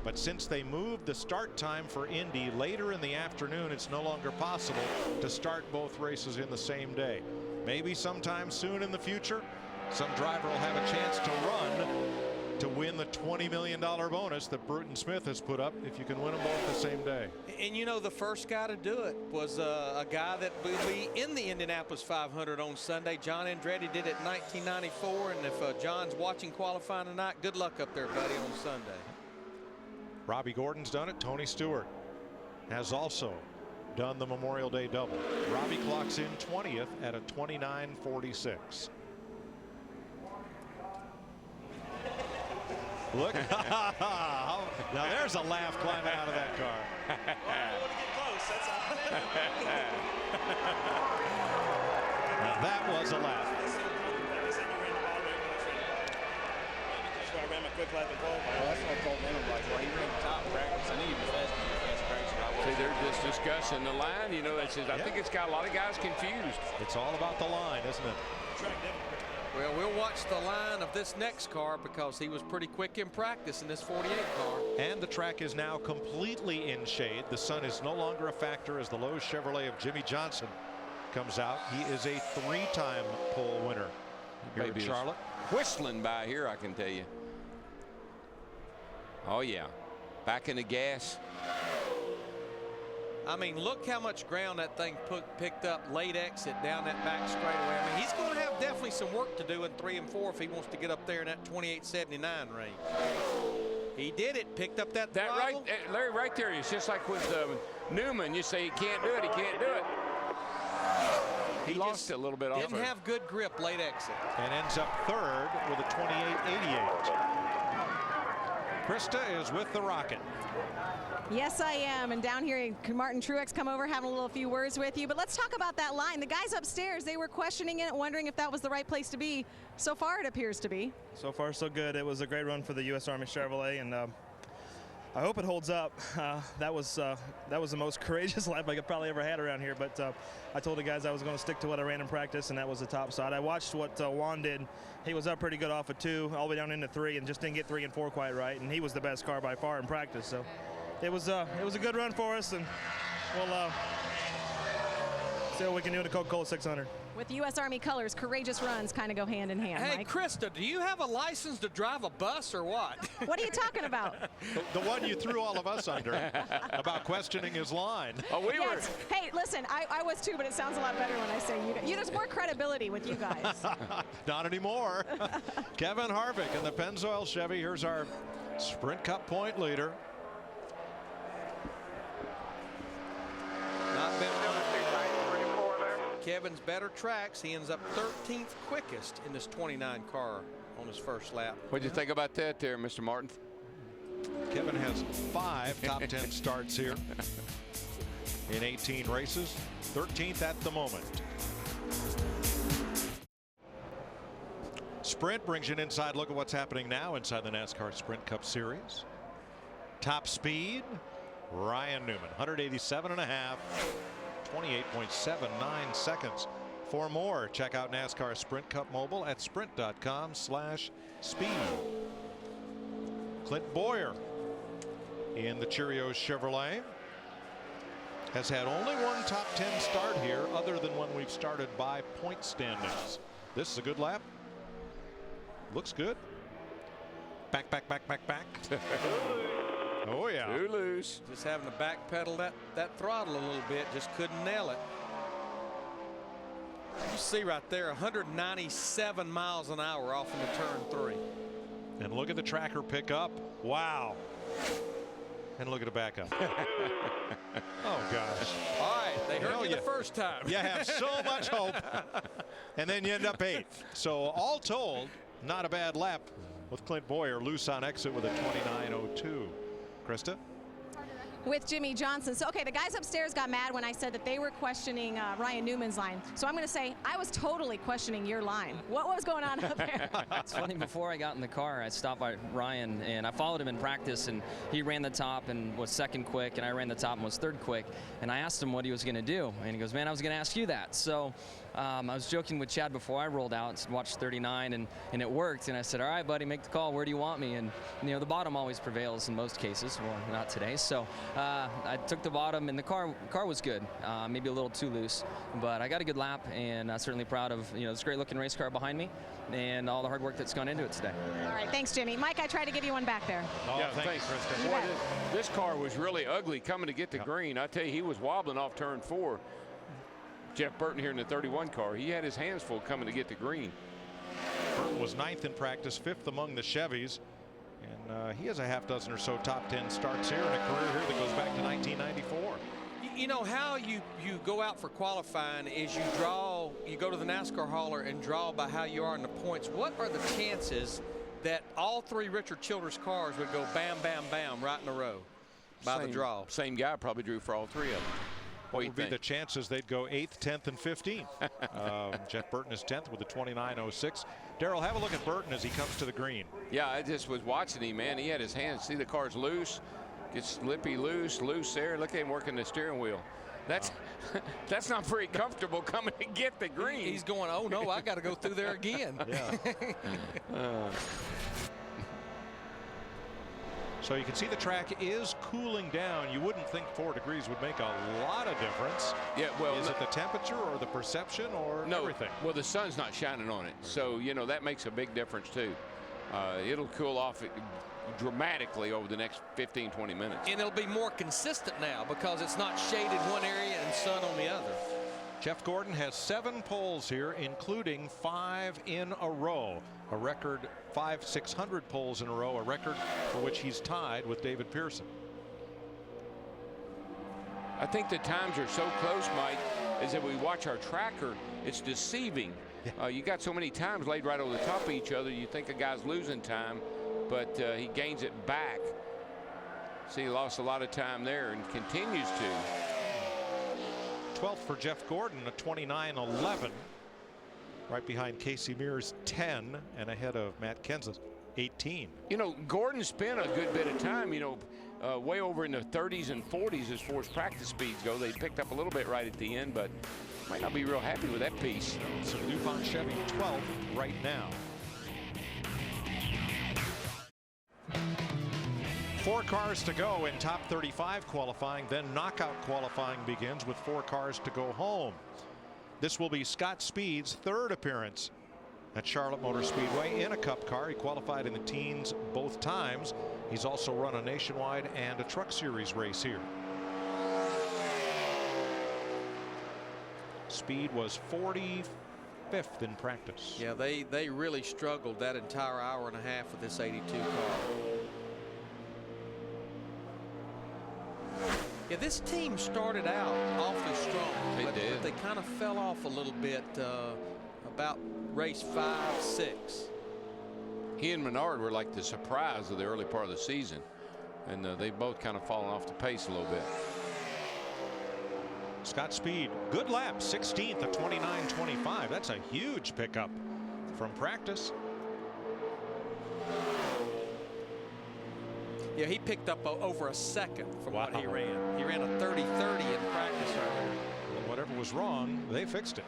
But since they moved the start time for Indy later in the afternoon, it's no longer possible to start both races in the same day. Maybe sometime soon in the future, some driver will have a chance to run to win the $20 million bonus that Bruton Smith has put up if you can win them both the same day. And you know, the first guy to do it was a guy that will be in the Indianapolis 500 on Sunday. John Andretti did it in 1994, and if John's watching qualifying tonight, good luck up there, buddy, on Sunday. Robbie Gordon's done it. Tony Stewart has also done the Memorial Day double. Robbie clocks in 20th at a 29.46. Look, now there's a laugh climbing out of that car. Now that was a laugh. I ran my quick lap in qualifying. That's what I told him. Like, well, he ran the top practice. I need to be fast practice. See, they're just discussing the line. You know, that says, I think it's got a lot of guys confused. It's all about the line, isn't it? Well, we'll watch the line of this next car because he was pretty quick in practice in this 48 car. And the track is now completely in shade. The sun is no longer a factor as the Lowe's Chevrolet of Jimmy Johnson comes out. He is a 3-time pole winner here in Charlotte. Whistling by here, I can tell you. Oh, yeah. Back in the gas. I mean, look how much ground that thing picked up late exit down that back straightaway. I mean, he's going to have definitely some work to do in 3 and 4 if he wants to get up there in that 28.79 range. He did it, picked up that throttle. Larry, right there. It's just like with Newman. You say he can't do it, he can't do it. He lost it a little bit off. Didn't have good grip late exit. And ends up third with a 28.88. Krista is with the rocket. Yes, I am. And down here, Martin Truex come over, having a few words with you. But let's talk about that line. The guys upstairs, they were questioning it, wondering if that was the right place to be. So far, it appears to be. So far, so good. It was a great run for the U.S. Army Chevrolet, and I hope it holds up. That was the most courageous lap I could probably ever had around here. But I told the guys I was going to stick to what I ran in practice, and that was the top side. I watched what Juan did. He was up pretty good off of 2, all the way down into 3, and just didn't get 3 and 4 quite right. And he was the best car by far in practice. So it was a good run for us, and we'll see what we can do in the Coca-Cola 600. With U.S. Army colors, courageous runs kind of go hand in hand. Hey, Mike. Krista, do you have a license to drive a bus or what? What are you talking about? The one you threw all of us under about questioning his line. Oh, we were. Hey, listen, I was too, but it sounds a lot better when I say you guys. There's more credibility with you guys. Not anymore. Kevin Harvick in the Pennzoil Chevy. Here's our Sprint Cup point leader. Not been Kevin's better tracks. He ends up 13th quickest in this 29 car on his first lap. What'd you think about that there, Mr. Martin? Kevin has 5 top 10 starts here in 18 races. 13th at the moment. Sprint brings you an inside look at what's happening now inside the NASCAR Sprint Cup Series. Top speed, Ryan Newman, 187.5. 28.79 seconds. For more, check out NASCAR Sprint Cup Mobile at sprint.com/speed. Clint Boyer in the Cheerios Chevrolet. has had only one top 10 start here other than when we've started by point standings. This is a good lap. Looks good. Back. Oh, yeah. Too loose. Just having to backpedal that throttle a little bit. Just couldn't nail it. You see right there, 197 miles an hour off into turn 3. And look at the tracker pick up. Wow. And look at the backup. Oh, gosh. All right, they heard you the first time. You have so much hope. And then you end up 8th. So all told, not a bad lap with Clint Boyer loose on exit with a 29.02. Krista? With Jimmy Johnson. So, okay, the guys upstairs got mad when I said that they were questioning Ryan Newman's line. So I'm going to say I was totally questioning your line. What was going on up there? It's funny, before I got in the car, I stopped by Ryan, and I followed him in practice, and he ran the top and was second quick, and I ran the top and was third quick. And I asked him what he was going to do, and he goes, man, I was going to ask you that. So I was joking with Chad before I rolled out, watched 39, and it worked. And I said, all right, buddy, make the call. Where do you want me? And, you know, the bottom always prevails in most cases. Well, not today. So I took the bottom, and the car was good. Maybe a little too loose, but I got a good lap, and certainly proud of, you know, this great-looking race car behind me and all the hard work that's gone into it today. All right, thanks, Jimmy. Mike, I tried to give you one back there. Oh, yeah, thanks, Krista. Boy, this car was really ugly coming to get the green. I tell you, he was wobbling off turn 4. Jeff Burton here in the 31 car. He had his hands full coming to get the green. Burton was 9th in practice, 5th among the Chevys. And he has a half dozen or so top 10 starts here in a career here that goes back to 1994. You know how you go out for qualifying is you go to the NASCAR hauler and draw by how you are in the points. What are the chances that all 3 Richard Childress cars would go bam, bam, bam right in a row by the draw? Same guy probably drew for all 3 of them. What would be the chances they'd go 8th, 10th, and 15th? Jeff Burton is 10th with a 29.06. Darrell, have a look at Burton as he comes to the green. Yeah, I just was watching him, man. He had his hands. See, the car's loose. Gets slippy, loose there. Look at him working the steering wheel. That's not very comfortable coming to get the green. He's going, oh, no, I got to go through there again. Yeah. So you can see the track is cooling down. You wouldn't think 4 degrees would make a lot of difference. Yeah, well, is it the temperature or the perception or everything? Well, the sun's not shining on it, so you know that makes a big difference too. It'll cool off dramatically over the next 15-20 minutes. And it'll be more consistent now because it's not shaded one area and sun on the other. Jeff Gordon has 7 poles here, including 5 in a row. A record 5 600 poles in a row, a record for which he's tied with David Pearson. I think the times are so close, Mike, is that we watch our tracker, it's deceiving. You got so many times laid right over the top of each other, you think a guy's losing time, but he gains it back. See, he lost a lot of time there and continues to. 12th for Jeff Gordon, a 29.11. Right behind Casey Mears 10 and ahead of Matt Kenseth 18. You know, Gordon spent a good bit of time, you know, way over in the 30s and 40s as far as practice speeds go. They picked up a little bit right at the end, but might not be real happy with that piece. So DuPont Chevy 12th right now. 4 cars to go in top 35 qualifying, then knockout qualifying begins with 4 cars to go home. This will be Scott Speed's 3rd appearance at Charlotte Motor Speedway in a Cup car. He qualified in the teens both times. He's also run a Nationwide and a Truck Series race here. Speed was 45th in practice. Yeah, they really struggled that entire hour and a half with this 82 car. Yeah, this team started out awfully strong. But they kind of fell off a little bit about race 5, 6. He and Menard were like the surprise of the early part of the season, and they've both kind of fallen off the pace a little bit. Scott Speed, good lap, 16th at 29.25. That's a huge pickup from practice. Yeah, he picked up over a second from what he ran. He ran a 30-30 in practice right there. Well, whatever was wrong, they fixed it.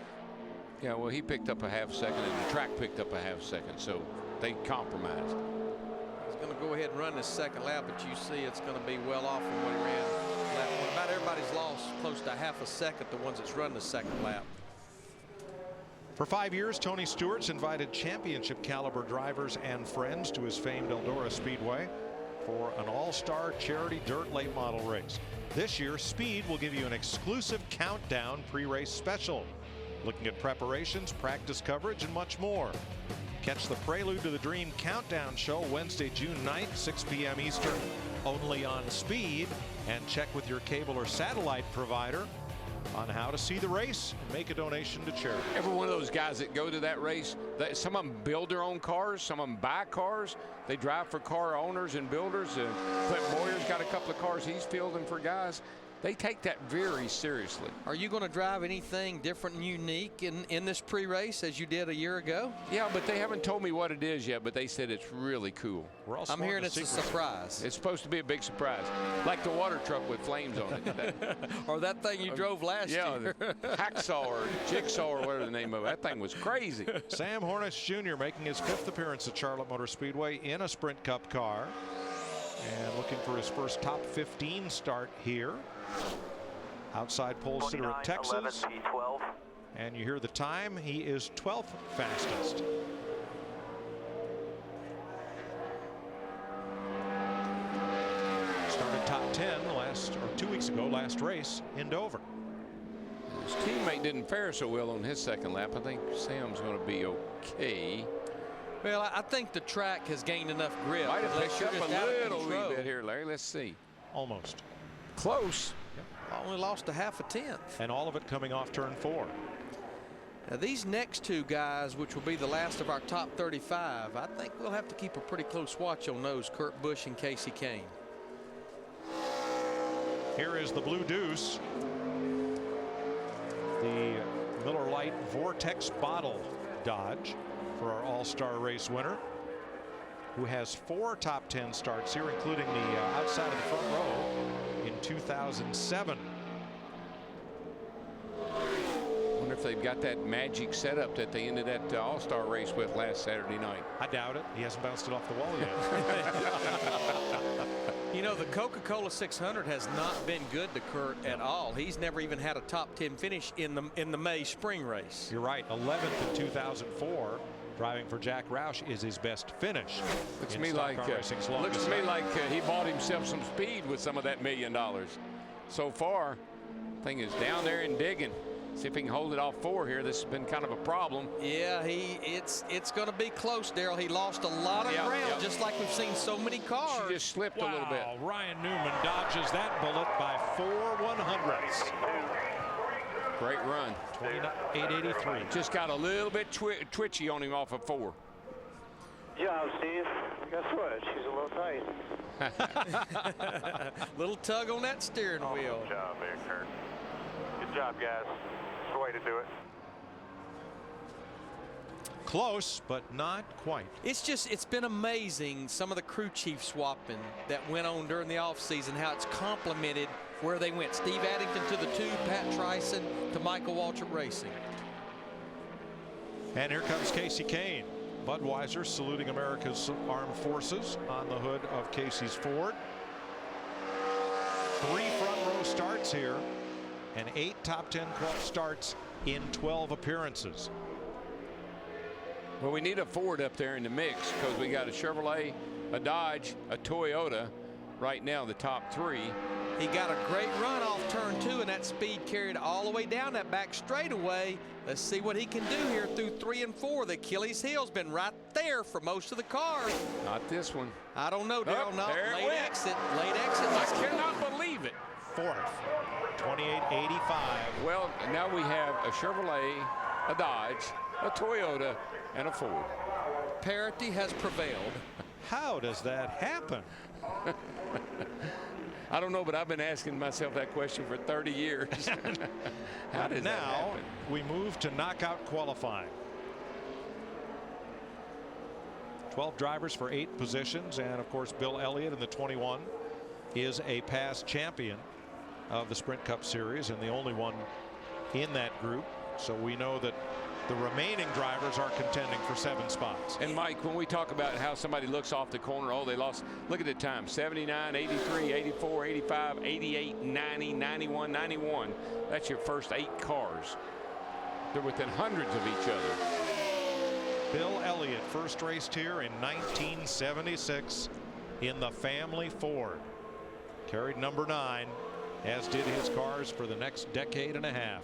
Yeah, well, he picked up a half second, and the track picked up a half second, so they compromised. going to go ahead and run this second lap, but you see it's going to be well off from what he ran lap one. About everybody's lost close to half a second, the ones that's run the second lap. For 5 years, Tony Stewart's invited championship caliber drivers and friends to his famed Eldora Speedway for an all-star charity dirt late model race. This year, Speed will give you an exclusive countdown pre-race special, looking at preparations, practice coverage, and much more. Catch the Prelude to the Dream Countdown show Wednesday, June 9th, 6 p.m. Eastern, only on Speed. And check with your cable or satellite provider on how to see the race and make a donation to charity. Every one of those guys that go to that race, some of them build their own cars, some of them buy cars. They drive for car owners and builders. Clint Boyer's got a couple of cars he's fielding for guys. They take that very seriously. Are you going to drive anything different and unique in this pre-race as you did a year ago? Yeah, but they haven't told me what it is yet, but they said it's really cool. I'm hearing it's a surprise. It's supposed to be a big surprise, like the water truck with flames on it. Or that thing you drove last year. Yeah, hacksaw or jigsaw or whatever the name of it. That thing was crazy. Sam Hornish Jr. making his 5th appearance at Charlotte Motor Speedway in a Sprint Cup car. And looking for his first top 15 start here. Outside pole sitter at Texas. 11, P12. And you hear the time. He is 12th fastest. Started top 10 last, or 2 weeks ago, last race in Dover. His teammate didn't fare so well on his second lap. I think Sam's going to be okay. Well, I think the track has gained enough grip. Might have picked up a little wee bit here, Larry. Let's see. Almost. Close. Yep. Only lost a half a tenth. And all of it coming off turn 4. Now these next two guys, which will be the last of our top 35, I think we'll have to keep a pretty close watch on those, Kurt Busch and Casey Kane. Here is the Blue Deuce. The Miller Lite Vortex Bottle Dodge for our all-star race winner, who has 4 top 10 starts here, including the outside of the front row in 2007. Wonder if they've got that magic setup that they ended that all-star race with last Saturday night. I doubt it. He hasn't bounced it off the wall yet. You know, the Coca-Cola 600 has not been good to Kurt at all. He's never even had a top 10 finish in the May spring race. You're right. 11th in 2004. Driving for Jack Roush is his best finish. Looks to me like he bought himself some speed with some of that $1 million. So far, thing is down there and digging. See if he can hold it off 4 here. This has been kind of a problem. Yeah, it's going to be close, Daryl. He lost a lot of ground, just like we've seen so many cars. She just slipped a little bit. Ryan Newman dodges that bullet by 4 100ths. Great run. 28.83. Just got a little bit twitchy on him off of 4. Yeah, Steve. Guess what? She's a little tight. Little tug on that steering wheel. Good job there, Kurt. Good job, guys. That's the way to do it. Close, but not quite. It's been amazing, some of the crew chief swapping that went on during the offseason, how it's complemented where they went. Steve Addington to the 2, Pat Trison to Michael Waltrip Racing. And here comes Casey Kane. Budweiser saluting America's armed forces on the hood of Casey's Ford. 3 front row starts here and 8 top 10 starts in 12 appearances. Well, we need a Ford up there in the mix because we got a Chevrolet, a Dodge, a Toyota right now, the top 3. He got a great run off turn 2, and that speed carried all the way down that back straightaway. Let's see what he can do here through 3 and 4. The Achilles heel's been right there for most of the cars. Not this one. I don't know, Daryl. No, late exit. Late exit. I cannot believe it. 4th. 28.85. Well, now we have a Chevrolet, a Dodge, a Toyota, and a Ford. Parity has prevailed. How does that happen? I don't know, but I've been asking myself that question for 30 years. How does that happen? We move to knockout qualifying. 12 drivers for 8 positions, and of course Bill Elliott in the 21 is a past champion of the Sprint Cup Series and the only one in that group. So we know that The remaining drivers are contending for 7 spots. And Mike, when we talk about how somebody looks off the corner, oh, they lost, look at the time, 79, 83, 84, 85, 88, 90, 91, 91. That's your first 8 cars. They're within hundreds of each other. Bill Elliott first raced here in 1976 in the family Ford. Carried number 9, as did his cars for the next decade and a half.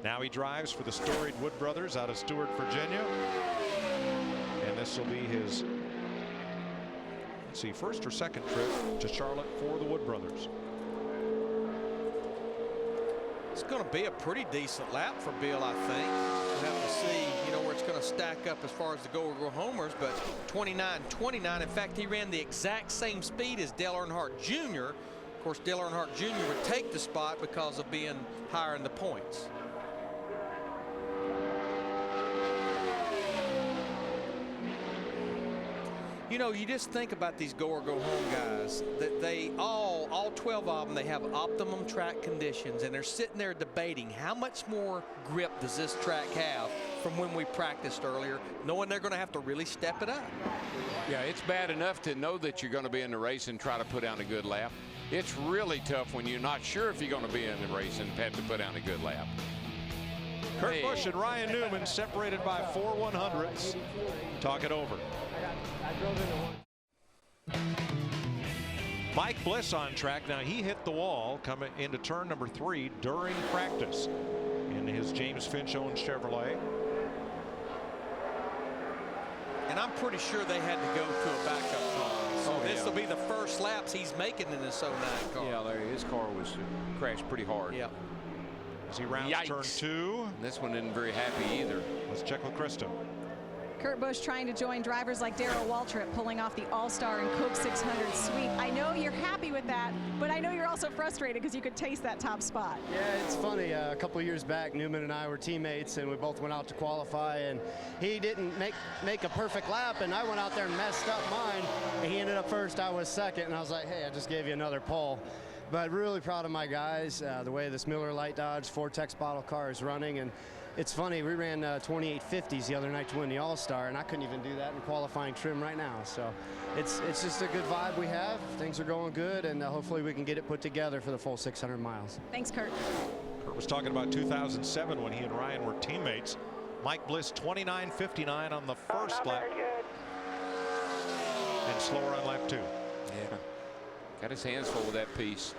Now he drives for the storied Wood Brothers out of Stewart, Virginia. And this will be his, let's see, first or second trip to Charlotte for the Wood Brothers. It's going to be a pretty decent lap for Bill, I think. We'll have to see, you know, where it's going to stack up as far as the go homers, but 29-29. In fact, he ran the exact same speed as Dale Earnhardt Jr. Of course, Dale Earnhardt Jr. would take the spot because of being higher in the points. You know, you just think about these go or go home guys, that they all 12 of them, they have optimum track conditions, and they're sitting there debating how much more grip does this track have from when we practiced earlier, knowing they're going to have to really step it up. Yeah, it's bad enough to know that you're going to be in the race and try to put down a good lap. It's really tough when you're not sure if you're going to be in the race and have to put down a good lap. Kurt Busch and Ryan Newman separated by 4 100ths. Talk it over. Mike Bliss on track. Now he hit the wall coming into turn number 3 during practice in his James Finch-owned Chevrolet. And I'm pretty sure they had to go to a backup car. So this will be the first laps he's making in this 09 car. Yeah, Larry, his car was crashed pretty hard. Yeah. As he rounds turn 2. This one isn't very happy either. Let's check with Krista. Kurt Busch trying to join drivers like Darrell Waltrip, pulling off the All-Star and Coke 600 sweep. I know you're happy with that, but I know you're also frustrated because you could taste that top spot. Yeah, it's funny. A couple of years back, Newman and I were teammates, and we both went out to qualify, and he didn't make a perfect lap, and I went out there and messed up mine, and he ended up first. I was second, and I was like, hey, I just gave you another pole. But really proud of my guys, the way this Miller Lite Dodge Vortex bottle car is running. And it's funny, we ran 2850s the other night to win the All-Star, and I couldn't even do that in qualifying trim right now. So it's just a good vibe we have. Things are going good, and hopefully we can get it put together for the full 600 miles. Thanks, Kurt. Kurt was talking about 2007 when he and Ryan were teammates. Mike Bliss 29.59 on the first lap. And slower on lap 2. Yeah. Got his hands full with that piece.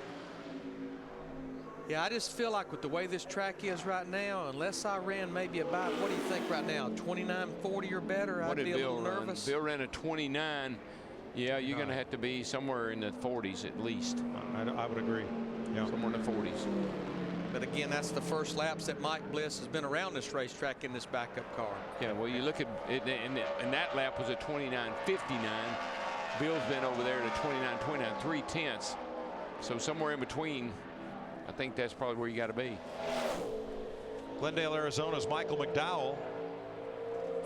Yeah, I just feel like with the way this track is right now, unless I ran maybe about, what do you think right now, 29.40 or better, I'd be a little nervous. Bill ran a 29. Yeah, you're going to have to be somewhere in the 40s at least. I would agree. Yeah. Somewhere in the 40s. But again, that's the first laps that Mike Bliss has been around this racetrack in this backup car. Yeah, well, you look at it, and that lap was a 29.59. Bill's been over there at a 29.29, 3/10. So somewhere in between, I think that's probably where you got to be. Glendale, Arizona's Michael McDowell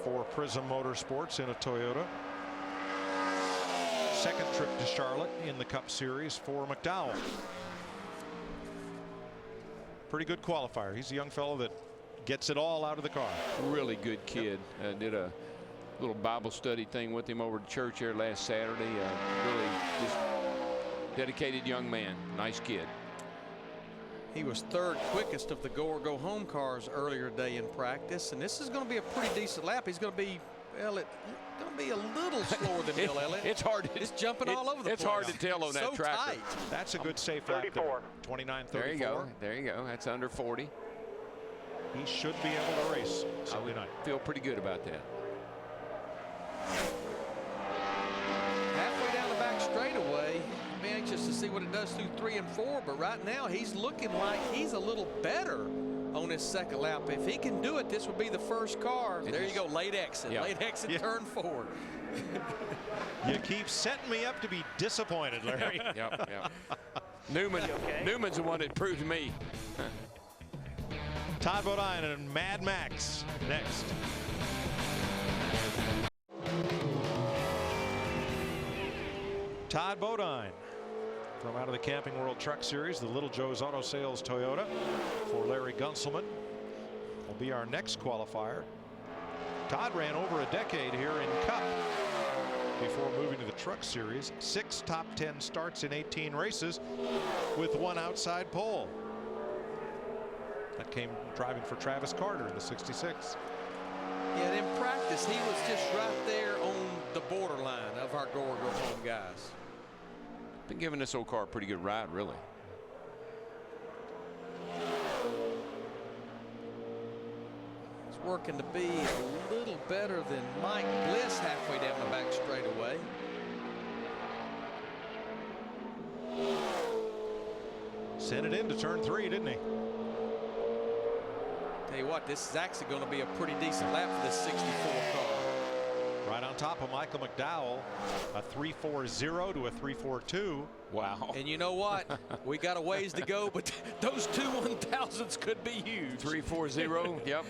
for Prism Motorsports in a Toyota. Second trip to Charlotte in the Cup Series for McDowell. Pretty good qualifier. He's a young fellow that gets it all out of the car. Really good kid. Did a little Bible study thing with him over at church here last Saturday. Really just dedicated young man. Nice kid. He was third quickest of the go or go home cars earlier today in practice, and this is going to be a pretty decent lap. He's going to be, well, it's going to be a little slower than Bill Elliott. It's hard. It's jumping all over the place. It's hard to tell on that so tracker. Tight. That's a good safe lap there. 29.34. There you go. There you go. That's under 40. He should be able to race Sunday night. Feel pretty good about that. Halfway down the back straightaway. Be anxious to see what it does through 3 and 4, but right now he's looking like he's a little better on his second lap. If he can do it, this would be the first car. There you go, late exit. Yeah. Late exit, turn 4. You keep setting me up to be disappointed, Larry. Yep. Newman's the one that proved to me. Todd Bodine and Mad Max next. Todd Bodine from out of the Camping World Truck Series, the Little Joe's Auto Sales Toyota for Larry Gunselman. will be our next qualifier. Todd ran over a decade here in Cup before moving to the Truck Series. 6 top 10 starts in 18 races with 1 outside pole. That came driving for Travis Carter in the 66. Yeah, and in practice, he was just right there on the borderline of our go-home guys. Been giving this old car a pretty good ride, really. It's working to be a little better than Mike Bliss halfway down the back straightaway. Sent it into turn 3, didn't he? Tell you what, this is actually going to be a pretty decent lap for this 64 car. Right on top of Michael McDowell, a 3.40 to a 3.42. Wow. And you know what? We got a ways to go, but those 2 1,000s could be huge. 3.40, yep.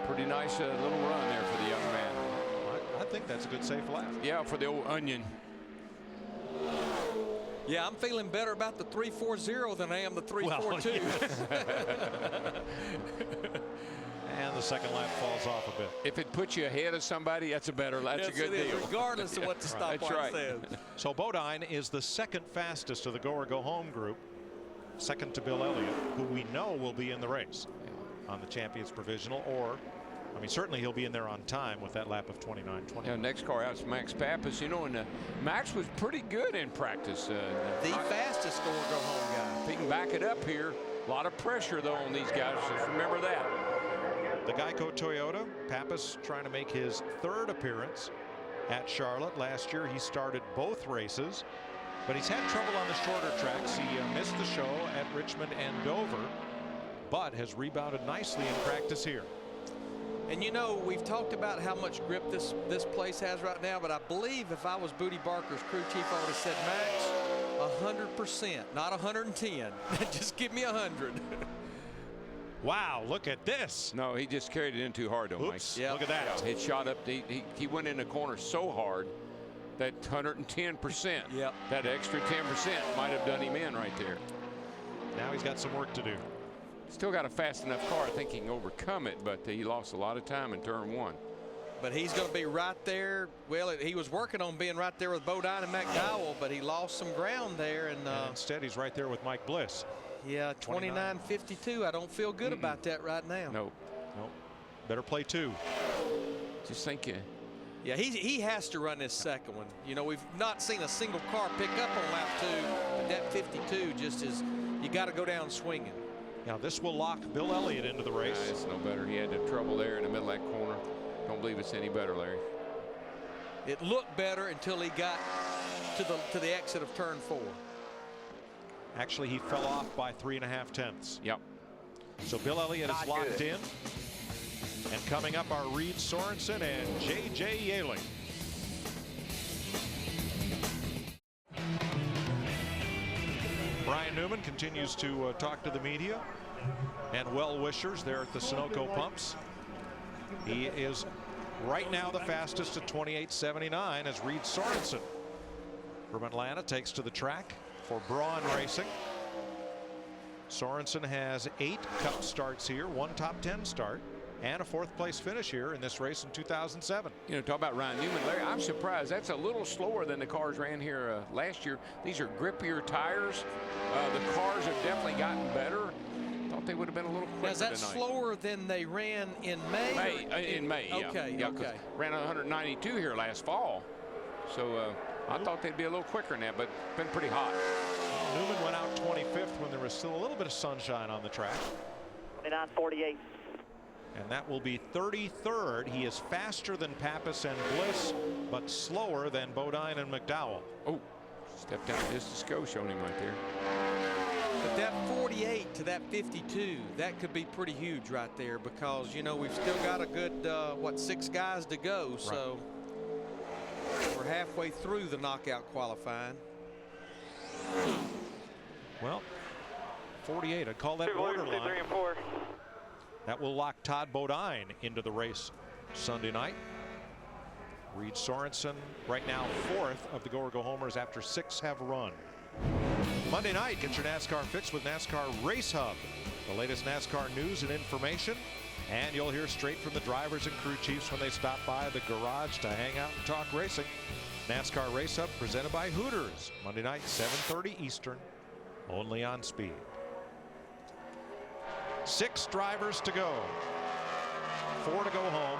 Pretty nice little run there for the young man. I think that's a good safe lap. Yeah, for the old onion. Yeah, I'm feeling better about the 3.40 than I am the 3.42. And the second lap falls off a bit. If it puts you ahead of somebody, that's a better. That's yes, a good deal. Regardless of what the stopwatch says. So Bodine is the second fastest of the go or go home group, second to Bill Elliott, who we know will be in the race on the Champions Provisional, or I mean, certainly he'll be in there on time with that lap of 29.20. Yeah, next car out is Max Pappas. You know, and Max was pretty good in practice. The fastest go or go home guy. If he can back it up here, a lot of pressure though on these guys. Just remember that. The Geico Toyota, Pappas trying to make his 3rd appearance at Charlotte. Last year he started both races, but he's had trouble on the shorter tracks. He missed the show at Richmond and Dover, but has rebounded nicely in practice here. And you know, we've talked about how much grip this place has right now, but I believe if I was Booty Barker's crew chief, I would have said, Max, 100%, not 110. Just give me 100. Wow, look at this. No, he just carried it in too hard, though, Mike. Yeah, look at that. It shot up. He went in the corner so hard that 110%. Yep. That extra 10% might have done him in right there. Now he's got some work to do. Still got a fast enough car. I think he can overcome it, but he lost a lot of time in turn 1. But he's going to be right there. Well, he was working on being right there with Bodine and McDowell, but he lost some ground there. And instead, he's right there with Mike Bliss. Yeah, 29.52. I don't feel good about that right now. Nope. Better play 2. Just think you. Yeah, he has to run this second one. You know, we've not seen a single car pick up on lap 2, but that 52 just is, you got to go down swinging. Now this will lock Bill Elliott into the race. It's no better. He had the trouble there in the middle of that corner. Don't believe it's any better, Larry. It looked better until he got to the exit of turn 4. Actually, he fell off by 3.5 tenths. Yep. So Bill Elliott is locked in. And coming up are Reed Sorensen and J.J. Yaley. Brian Newman continues to talk to the media and well-wishers there at the Sunoco pumps. He is right now the fastest at 28.79 as Reed Sorensen from Atlanta takes to the track for Braun Racing. Sorensen has 8 Cup starts here, 1 top 10 start, and a 4th place finish here in this race in 2007. You know, talk about Ryan Newman, Larry. I'm surprised that's a little slower than the cars ran here last year. These are grippier tires. The cars have definitely gotten better. Thought they would have been a little quicker Now, is that tonight. slower than they ran in May? In May, yeah. Okay, yeah, okay. Ran 192 here last fall. So I thought they'd be a little quicker than that, but been pretty hot. Newman went out 25th when there was still a little bit of sunshine on the track. 29.48. And that will be 33rd. He is faster than Pappas and Bliss, but slower than Bodine and McDowell. Oh, stepped down distance go, showing him right there. But that 48 to that 52, that could be pretty huge right there, because, you know, we've still got a good, 6 guys to go. Right. So we're halfway through the knockout qualifying. Well, 48, I'd call that borderline. 3 and 4. That will lock Todd Bodine into the race Sunday night. Reed Sorensen right now 4th of the go or go homers after 6 have run. Monday night, get your NASCAR fix with NASCAR Race Hub. the latest NASCAR news and information, and you'll hear straight from the drivers and crew chiefs when they stop by the garage to hang out and talk racing. NASCAR Race Up presented by Hooters, Monday night, 7:30 Eastern, only on Speed. 6 drivers to go. 4 to go home.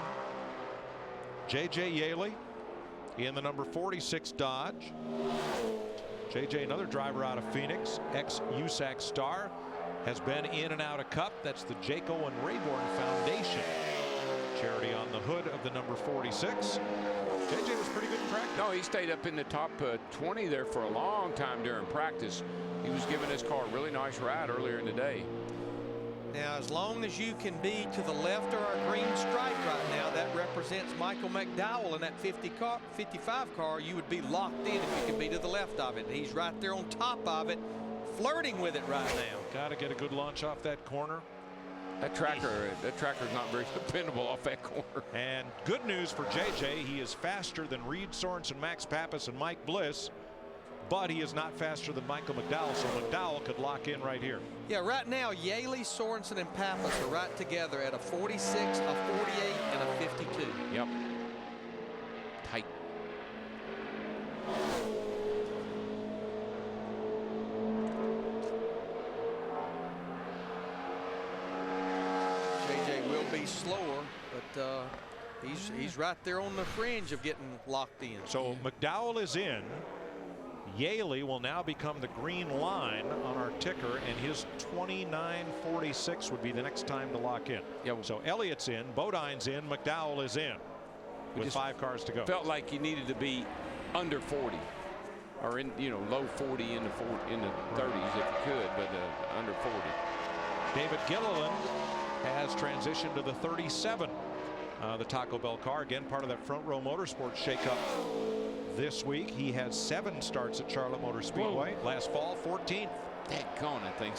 J.J. Yaley in the number 46 Dodge. J.J., another driver out of Phoenix, ex-USAC star, has been in and out of Cup. That's the Jake Owen Rayborn Foundation charity on the hood of the number 46. J.J. was pretty good in practice. No, he stayed up in the top 20 there for a long time during practice. He was giving his car a really nice ride earlier in the day. Now, as long as you can be to the left of our green stripe right now, that represents Michael McDowell in that 55 car. You would be locked in if you can be to the left of it. He's right there on top of it, flirting with it right now. Got to get a good launch off that corner. That tracker's not very dependable off that corner. And good news for JJ, he is faster than Reed Sorensen, Max Pappas, and Mike Bliss, but he is not faster than Michael McDowell, so McDowell could lock in right here. Yeah, right now, Yaley, Sorensen, and Pappas are right together at a 46, a 48, and a 52. Yep. Tight. Be slower, but he's right there on the fringe of getting locked in. So McDowell is in. Yaley will now become the green line on our ticker, and his 29.46 would be the next time to lock in. Yep. So Elliott's in, Bodine's in, McDowell is in with 5 cars to go. Felt like you needed to be under 40 or in low 40 in the 30s if you could, but under 40. David Gilliland has transitioned to the 37, the Taco Bell car, again part of that Front Row Motorsports shakeup this week. He has 7 starts at Charlotte Motor Speedway. Whoa. Last fall, 14th. Daggone, I think.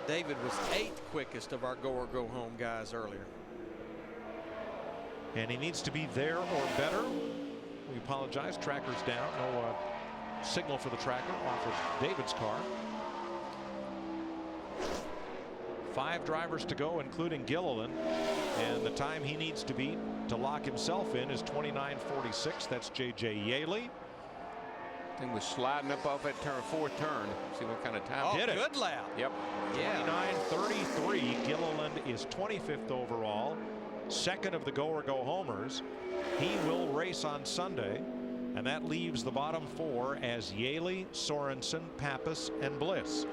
David was 8th quickest of our go or go home guys earlier. And he needs to be there or better. We apologize, tracker's down. No signal for the tracker off of David's car. 5 drivers to go, including Gilliland, and the time he needs to beat to lock himself in is 29.46. That's J.J. Yaley. Thing was sliding up off that 4th turn. See what kind of time. Did it. Good lap. Yep. Yeah. 29.33. Gilliland is 25th overall, 2nd of the go or go homers. He will race on Sunday, and that leaves the bottom 4 as Yaley, Sorensen, Pappas, and Bliss.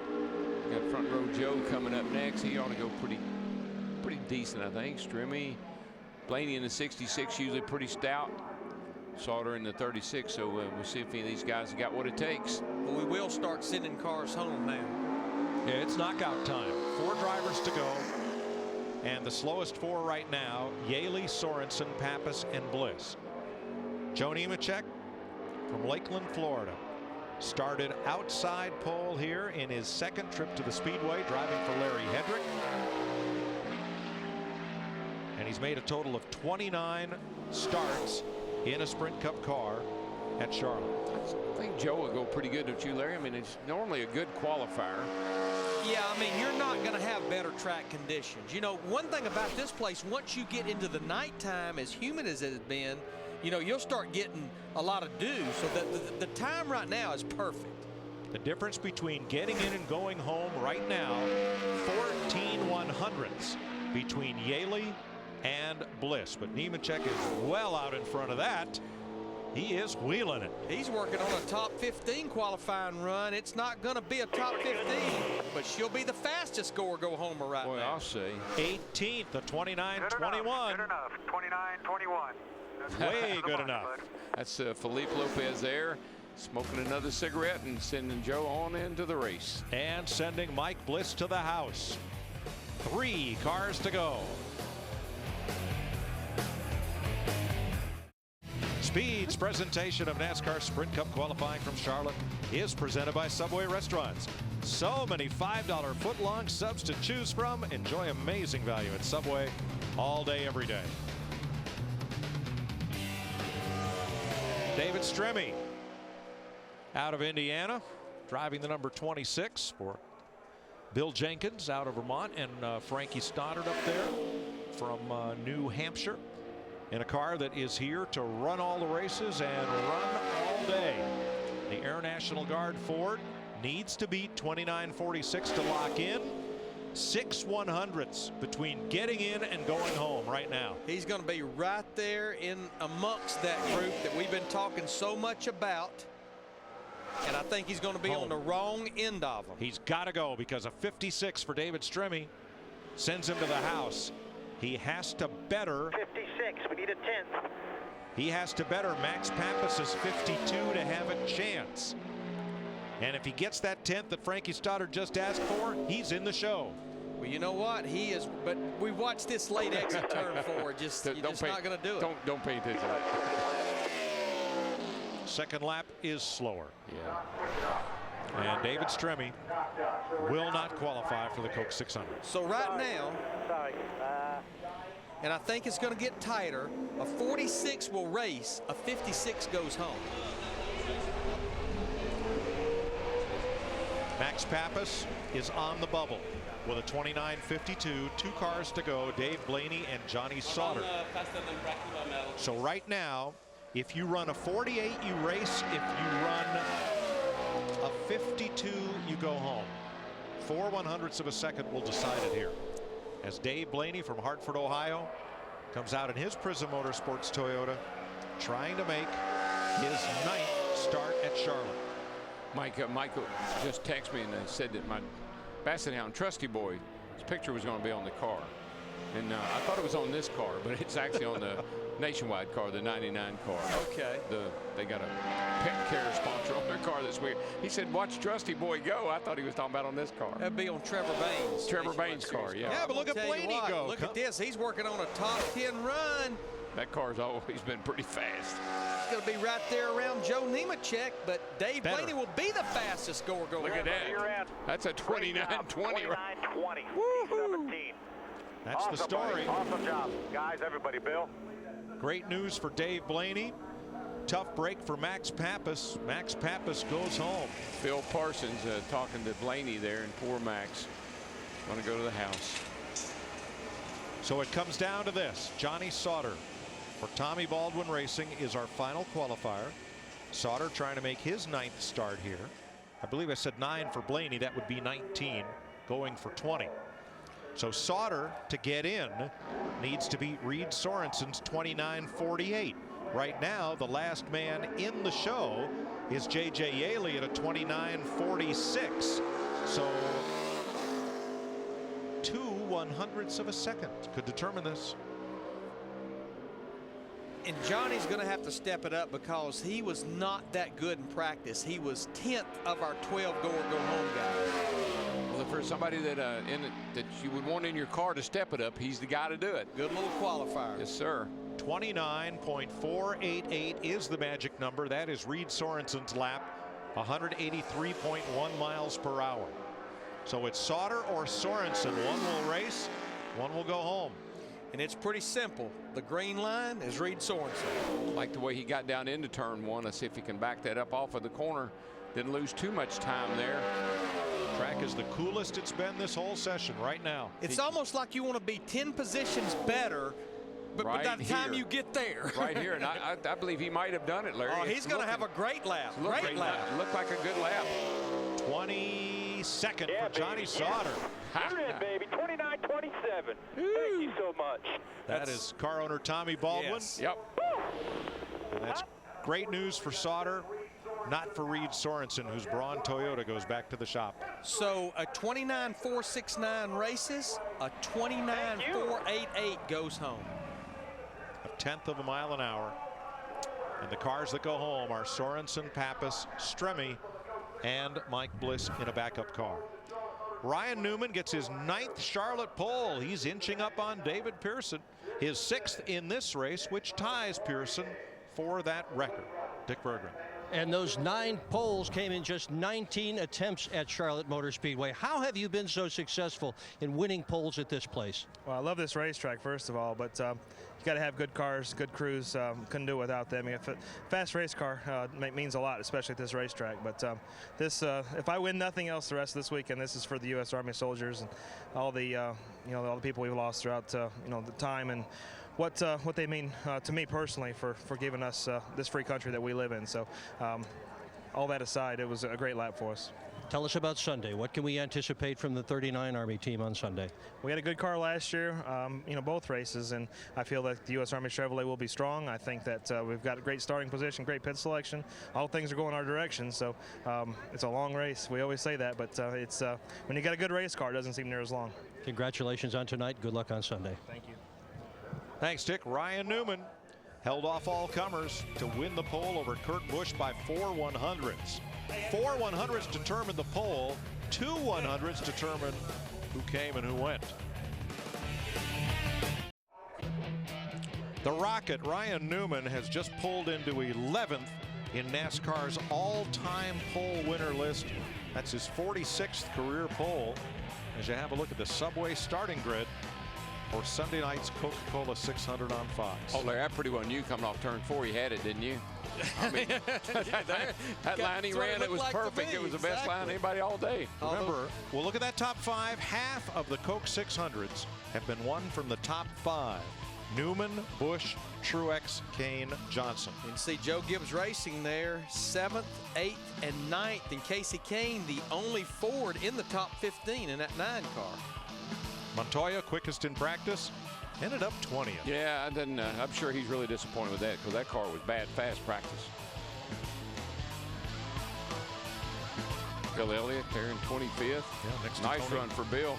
Got Front Row Joe coming up next. He ought to go pretty decent, I think. Strimmy, Blaney in the 66, usually pretty stout. Sauter in the 36, so we'll see if any of these guys have got what it takes. Well, we will start sending cars home now. Yeah, it's knockout time. 4 drivers to go, and the slowest 4 right now, Yaley, Sorensen, Pappas, and Bliss. Joe Nemechek from Lakeland, Florida. Started outside pole here in his 2nd trip to the Speedway, driving for Larry Hedrick. And he's made a total of 29 starts in a Sprint Cup car at Charlotte. I think Joe will go pretty good, don't you, Larry? I mean, it's normally a good qualifier. Yeah, I mean, you're not going to have better track conditions. You know, one thing about this place, once you get into the nighttime, as humid as it has been, you'll start getting a lot of dew. So the time right now is perfect. The difference between getting in and going home right now, 14 100ths between Yaley and Bliss. But Nemechek is well out in front of that. He is wheeling it. He's working on a top 15 qualifying run. It's not going to be a top 15, but she'll be the fastest go or go homer right now. I'll say. 18th, the 29.21. Good enough. 29.21. Way good enough. That's Felipe Lopez there, smoking another cigarette and sending Joe on into the race. And sending Mike Bliss to the house. 3 cars to go. Speed's presentation of NASCAR Sprint Cup qualifying from Charlotte is presented by Subway Restaurants. So many $5 foot-long subs to choose from. Enjoy amazing value at Subway all day, every day. David Stremme out of Indiana. driving the number 26 for Bill Jenkins out of Vermont, and Frankie Stoddard up there from New Hampshire, in a car that is here to run all the races and run all day. The Air National Guard Ford needs to beat 29.46 to lock in. 6 100ths between getting in and going home right now. He's going to be right there in amongst that group that we've been talking so much about. And I think he's going to be on the wrong end of them. He's got to go, because a 56 for David Stremme sends him to the house. He has to better 56. We need a 10th. He has to better Max Pampas's 52 to have a chance. And if he gets that 10th that Frankie Stoddard just asked for, he's in the show. Well, you know what? He is, but we watched this late exit turn forward. You're just not going to do it. Don't pay attention. Second lap is slower. Yeah. And David Stremme will not qualify for the Coke 600. So right now, and I think it's going to get tighter, a 46 will race, a 56 goes home. Max Pappas is on the bubble with a 29.52. 2 cars to go, Dave Blaney and Johnny Sauter. So right now, if you run a 48, you race. If you run a 52, you go home. 4 100ths of a second will decide it here, as Dave Blaney from Hartford, Ohio, comes out in his Prism Motorsports Toyota, trying to make his 9th start at Charlotte. Michael just texted me and said that my Basset Hound Trusty Boy, his picture was going to be on the car. And I thought it was on this car, but it's actually on the Nationwide car, the 99 car. Okay. They got a pet care sponsor on their car this week. He said, watch Trusty Boy go. I thought he was talking about on this car. That'd be on Trevor Baines. Trevor Baines' car, yeah. Yeah, but look at Blaney go. Look at this. He's working on a top 10 run. That car's always been pretty fast. He's going to be right there around Joe Nemechek, but Dave Blaney will be the fastest scorer going. Look at that. That's a 29-20. 29-20. Woo-hoo. That's awesome, the story. Buddy. Awesome job, guys, everybody. Bill. Great news for Dave Blaney. Tough break for Max Pappas. Max Pappas goes home. Phil Parsons talking to Blaney there, and poor Max going to go to the house. So it comes down to this. Johnny Sauter for Tommy Baldwin Racing is our final qualifier. Sauter trying to make his 9th start here. I believe I said 9 for Blaney. That would be 19, going for 20. So Sauter, to get in, needs to beat Reed Sorensen's 29.48. Right now, the last man in the show is J.J. Yaley at a 29.46. So 2 100ths of a second could determine this. And Johnny's going to have to step it up, because he was not that good in practice. He was 10th of our 12 go home guys. Well, for somebody that that you would want in your car to step it up, he's the guy to do it. Good little qualifier. Yes, sir. 29.488 is the magic number. That is Reed Sorensen's lap, 183.1 miles per hour. So it's Sauter or Sorensen. One will race, one will go home. And it's pretty simple. The green line is Reed Sorensen. Like the way he got down into turn 1. Let's see if he can back that up off of the corner. Didn't lose too much time there. Track is the coolest it's been this whole session right now. It's almost like you want to be 10 positions better, but right by the time here. you get there. Right here, and I believe he might have done it, Larry. Oh, he's going to have a great lap. Great lap. Looked like a good lap. 22nd for Johnny Sauter. You're in, baby. 29-27. Thank you so much. That is car owner Tommy Baldwin. Yes. Yep. And that's great news for Sauter. Not for Reed Sorensen, whose Braun Toyota goes back to the shop. So a 29.469 races, a 29.488 goes home. A 1/10 of a mile an hour. And the cars that go home are Sorensen, Pappas, Stremme, and Mike Bliss in a backup car. Ryan Newman gets his 9th Charlotte pole. He's inching up on David Pearson, his 6th in this race, which ties Pearson for that record. Dick Berggren. And those 9 poles came in just 19 attempts at Charlotte Motor Speedway. How have you been so successful in winning poles at this place? Well, I love this racetrack, first of all, but you got to have good cars, good crews. Couldn't do it without them. I mean, fast race car means a lot, especially at this racetrack. But if I win nothing else the rest of this weekend, this is for the U.S. Army soldiers and all the all the people we've lost throughout the time, and what they mean to me personally for giving us this free country that we live in. So all that aside, it was a great lap for us. Tell us about Sunday. What can we anticipate from the 39 Army team on Sunday? We had a good car last year, both races, and I feel that the U.S. Army Chevrolet will be strong. I think that we've got a great starting position, great pit selection. All things are going our direction, so it's a long race. We always say that, but it's when you got a good race car, it doesn't seem near as long. Congratulations on tonight. Good luck on Sunday. Thank you. Thanks, Dick. Ryan Newman held off all comers to win the pole over Kurt Busch by 4 100ths. 4 100ths determined the pole. 2 100ths determined who came and who went. The Rocket, Ryan Newman, has just pulled into 11th in NASCAR's all-time pole winner list. That's his 46th career pole. As you have a look at the Subway starting grid for Sunday night's Coca-Cola 600 on Fox. Oh, Larry, I pretty well knew coming off turn 4 he had it, didn't you? I mean, that line he ran, it was perfect. It was the best line anybody all day. Remember, we'll look at that top 5. Half of the Coke 600s have been won from the top 5. Newman, Busch, Truex, Kane, Johnson. You can see Joe Gibbs Racing there, 7th, 8th, and 9th. And Casey Kane, the only Ford in the top 15 in that 9 car. Montoya, quickest in practice, ended up 20th. Yeah, I'm sure he's really disappointed with that because that car was bad fast practice. Bill Elliott there in 25th. Yeah, nice run for Bill.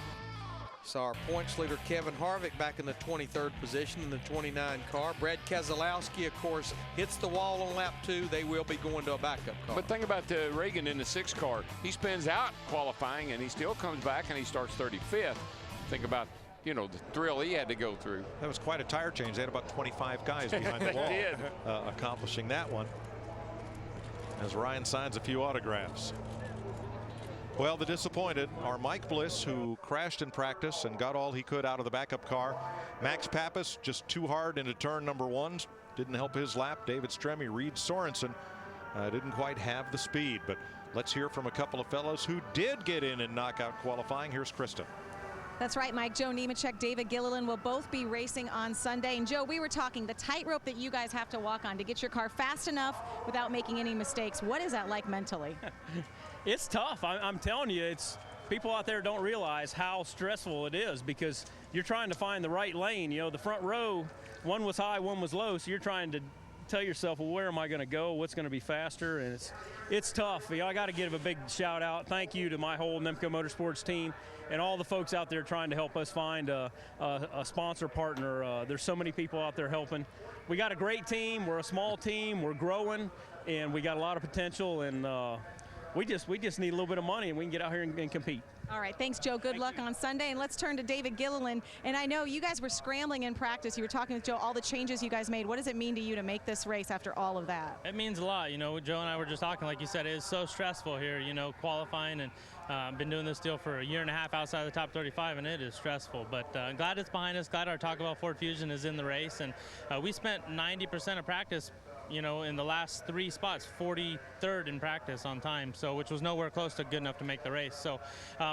Saw our points leader Kevin Harvick back in the 23rd position in the 29 car. Brad Keselowski, of course, hits the wall on lap 2. They will be going to a backup car. But think about Reagan in the 6 car. He spins out qualifying and he still comes back and he starts 35th. Think about, the thrill he had to go through. That was quite a tire change. They had about 25 guys behind the wall accomplishing that one. As Ryan signs a few autographs. Well, the disappointed are Mike Bliss, who crashed in practice and got all he could out of the backup car. Max Pappas just too hard into turn number 1. Didn't help his lap. David Stremme, Reed Sorensen didn't quite have the speed. But let's hear from a couple of fellows who did get in knockout qualifying. Here's Krista. That's right, Mike. Joe Nemechek, David Gilliland will both be racing on Sunday. And Joe, we were talking the tightrope that you guys have to walk on to get your car fast enough without making any mistakes. What is that like mentally? It's tough. I'm telling you, it's people out there don't realize how stressful it is because you're trying to find the right lane. The front row, one was high, one was low, so you're trying to tell yourself, well, where am I going to go? What's going to be faster? And it's tough. I got to give a big shout out. Thank you to my whole Nemco Motorsports team and all the folks out there trying to help us find a sponsor partner. There's so many people out there helping. We got a great team. We're a small team. We're growing, and we got a lot of potential. And we just need a little bit of money, and we can get out here and compete. All right, thanks, Joe. Good luck on Sunday. And let's turn to David Gilliland. And I know you guys were scrambling in practice. You were talking with Joe, all the changes you guys made. What does it mean to you to make this race after all of that? It means a lot. Joe and I were just talking, like you said, it is so stressful here, qualifying. And I've been doing this deal for a year and a half outside of the top 35, and it is stressful. But glad it's behind us. Glad our Talk About Ford Fusion is in the race. And we spent 90% of practice in the last 3 spots, 43rd in practice on time, which was nowhere close to good enough to make the race. So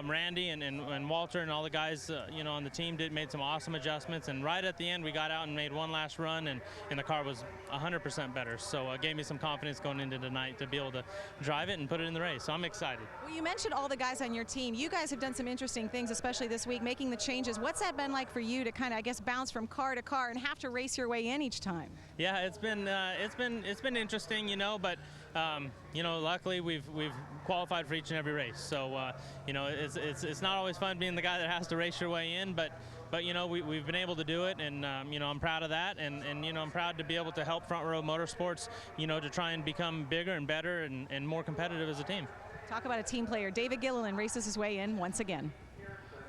Randy and Walter and all the guys, on the team made some awesome adjustments. And right at the end, we got out and made one last run, and the car was 100% better. So it gave me some confidence going into tonight to be able to drive it and put it in the race. So I'm excited. Well, you mentioned all the guys on your team. You guys have done some interesting things, especially this week, making the changes. What's that been like for you to kind of, bounce from car to car and have to race your way in each time? Yeah, it's been interesting, but luckily we've qualified for each and every race. So it's not always fun being the guy that has to race your way in, but we've been able to do it, and I'm proud of that, and I'm proud to be able to help Front Row Motorsports, to try and become bigger and better and more competitive as a team. Talk about a team player. David Gilliland races his way in once again.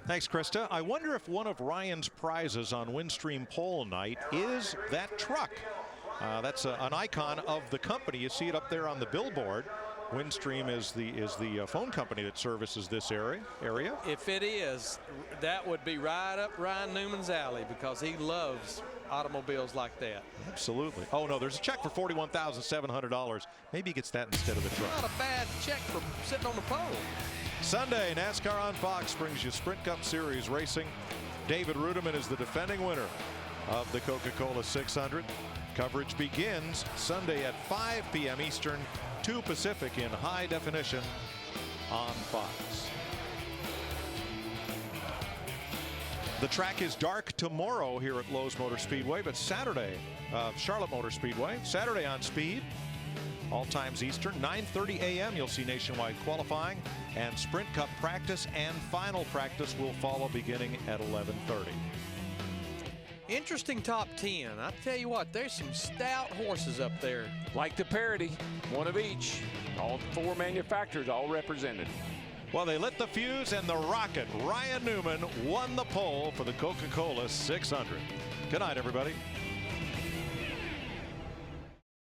Thanks, Krista. I wonder if one of Ryan's prizes on Windstream Pole Night is that truck. That's an icon of the company. You see it up there on the billboard. Windstream is the phone company that services this area. If it is, that would be right up Ryan Newman's alley because he loves automobiles like that. Absolutely. Oh no, there's a check for $41,700. Maybe he gets that instead of the truck. Not a bad check for sitting on the pole. Sunday, NASCAR on Fox brings you Sprint Cup Series racing. David Reutimann is the defending winner of the Coca-Cola 600. Coverage begins Sunday at 5 p.m. Eastern, 2 Pacific in high definition on Fox. The track is dark tomorrow here at Lowe's Motor Speedway, but Saturday, Charlotte Motor Speedway, Saturday on Speed, all times Eastern, 9:30 a.m. You'll see nationwide qualifying, and Sprint Cup practice and final practice will follow beginning at 11:30. Interesting top 10. I tell you what, there's some stout horses up there. Like the parity, one of each. All 4 manufacturers all represented. Well, they lit the fuse and the rocket. Ryan Newman won the pole for the Coca-Cola 600. Good night, everybody.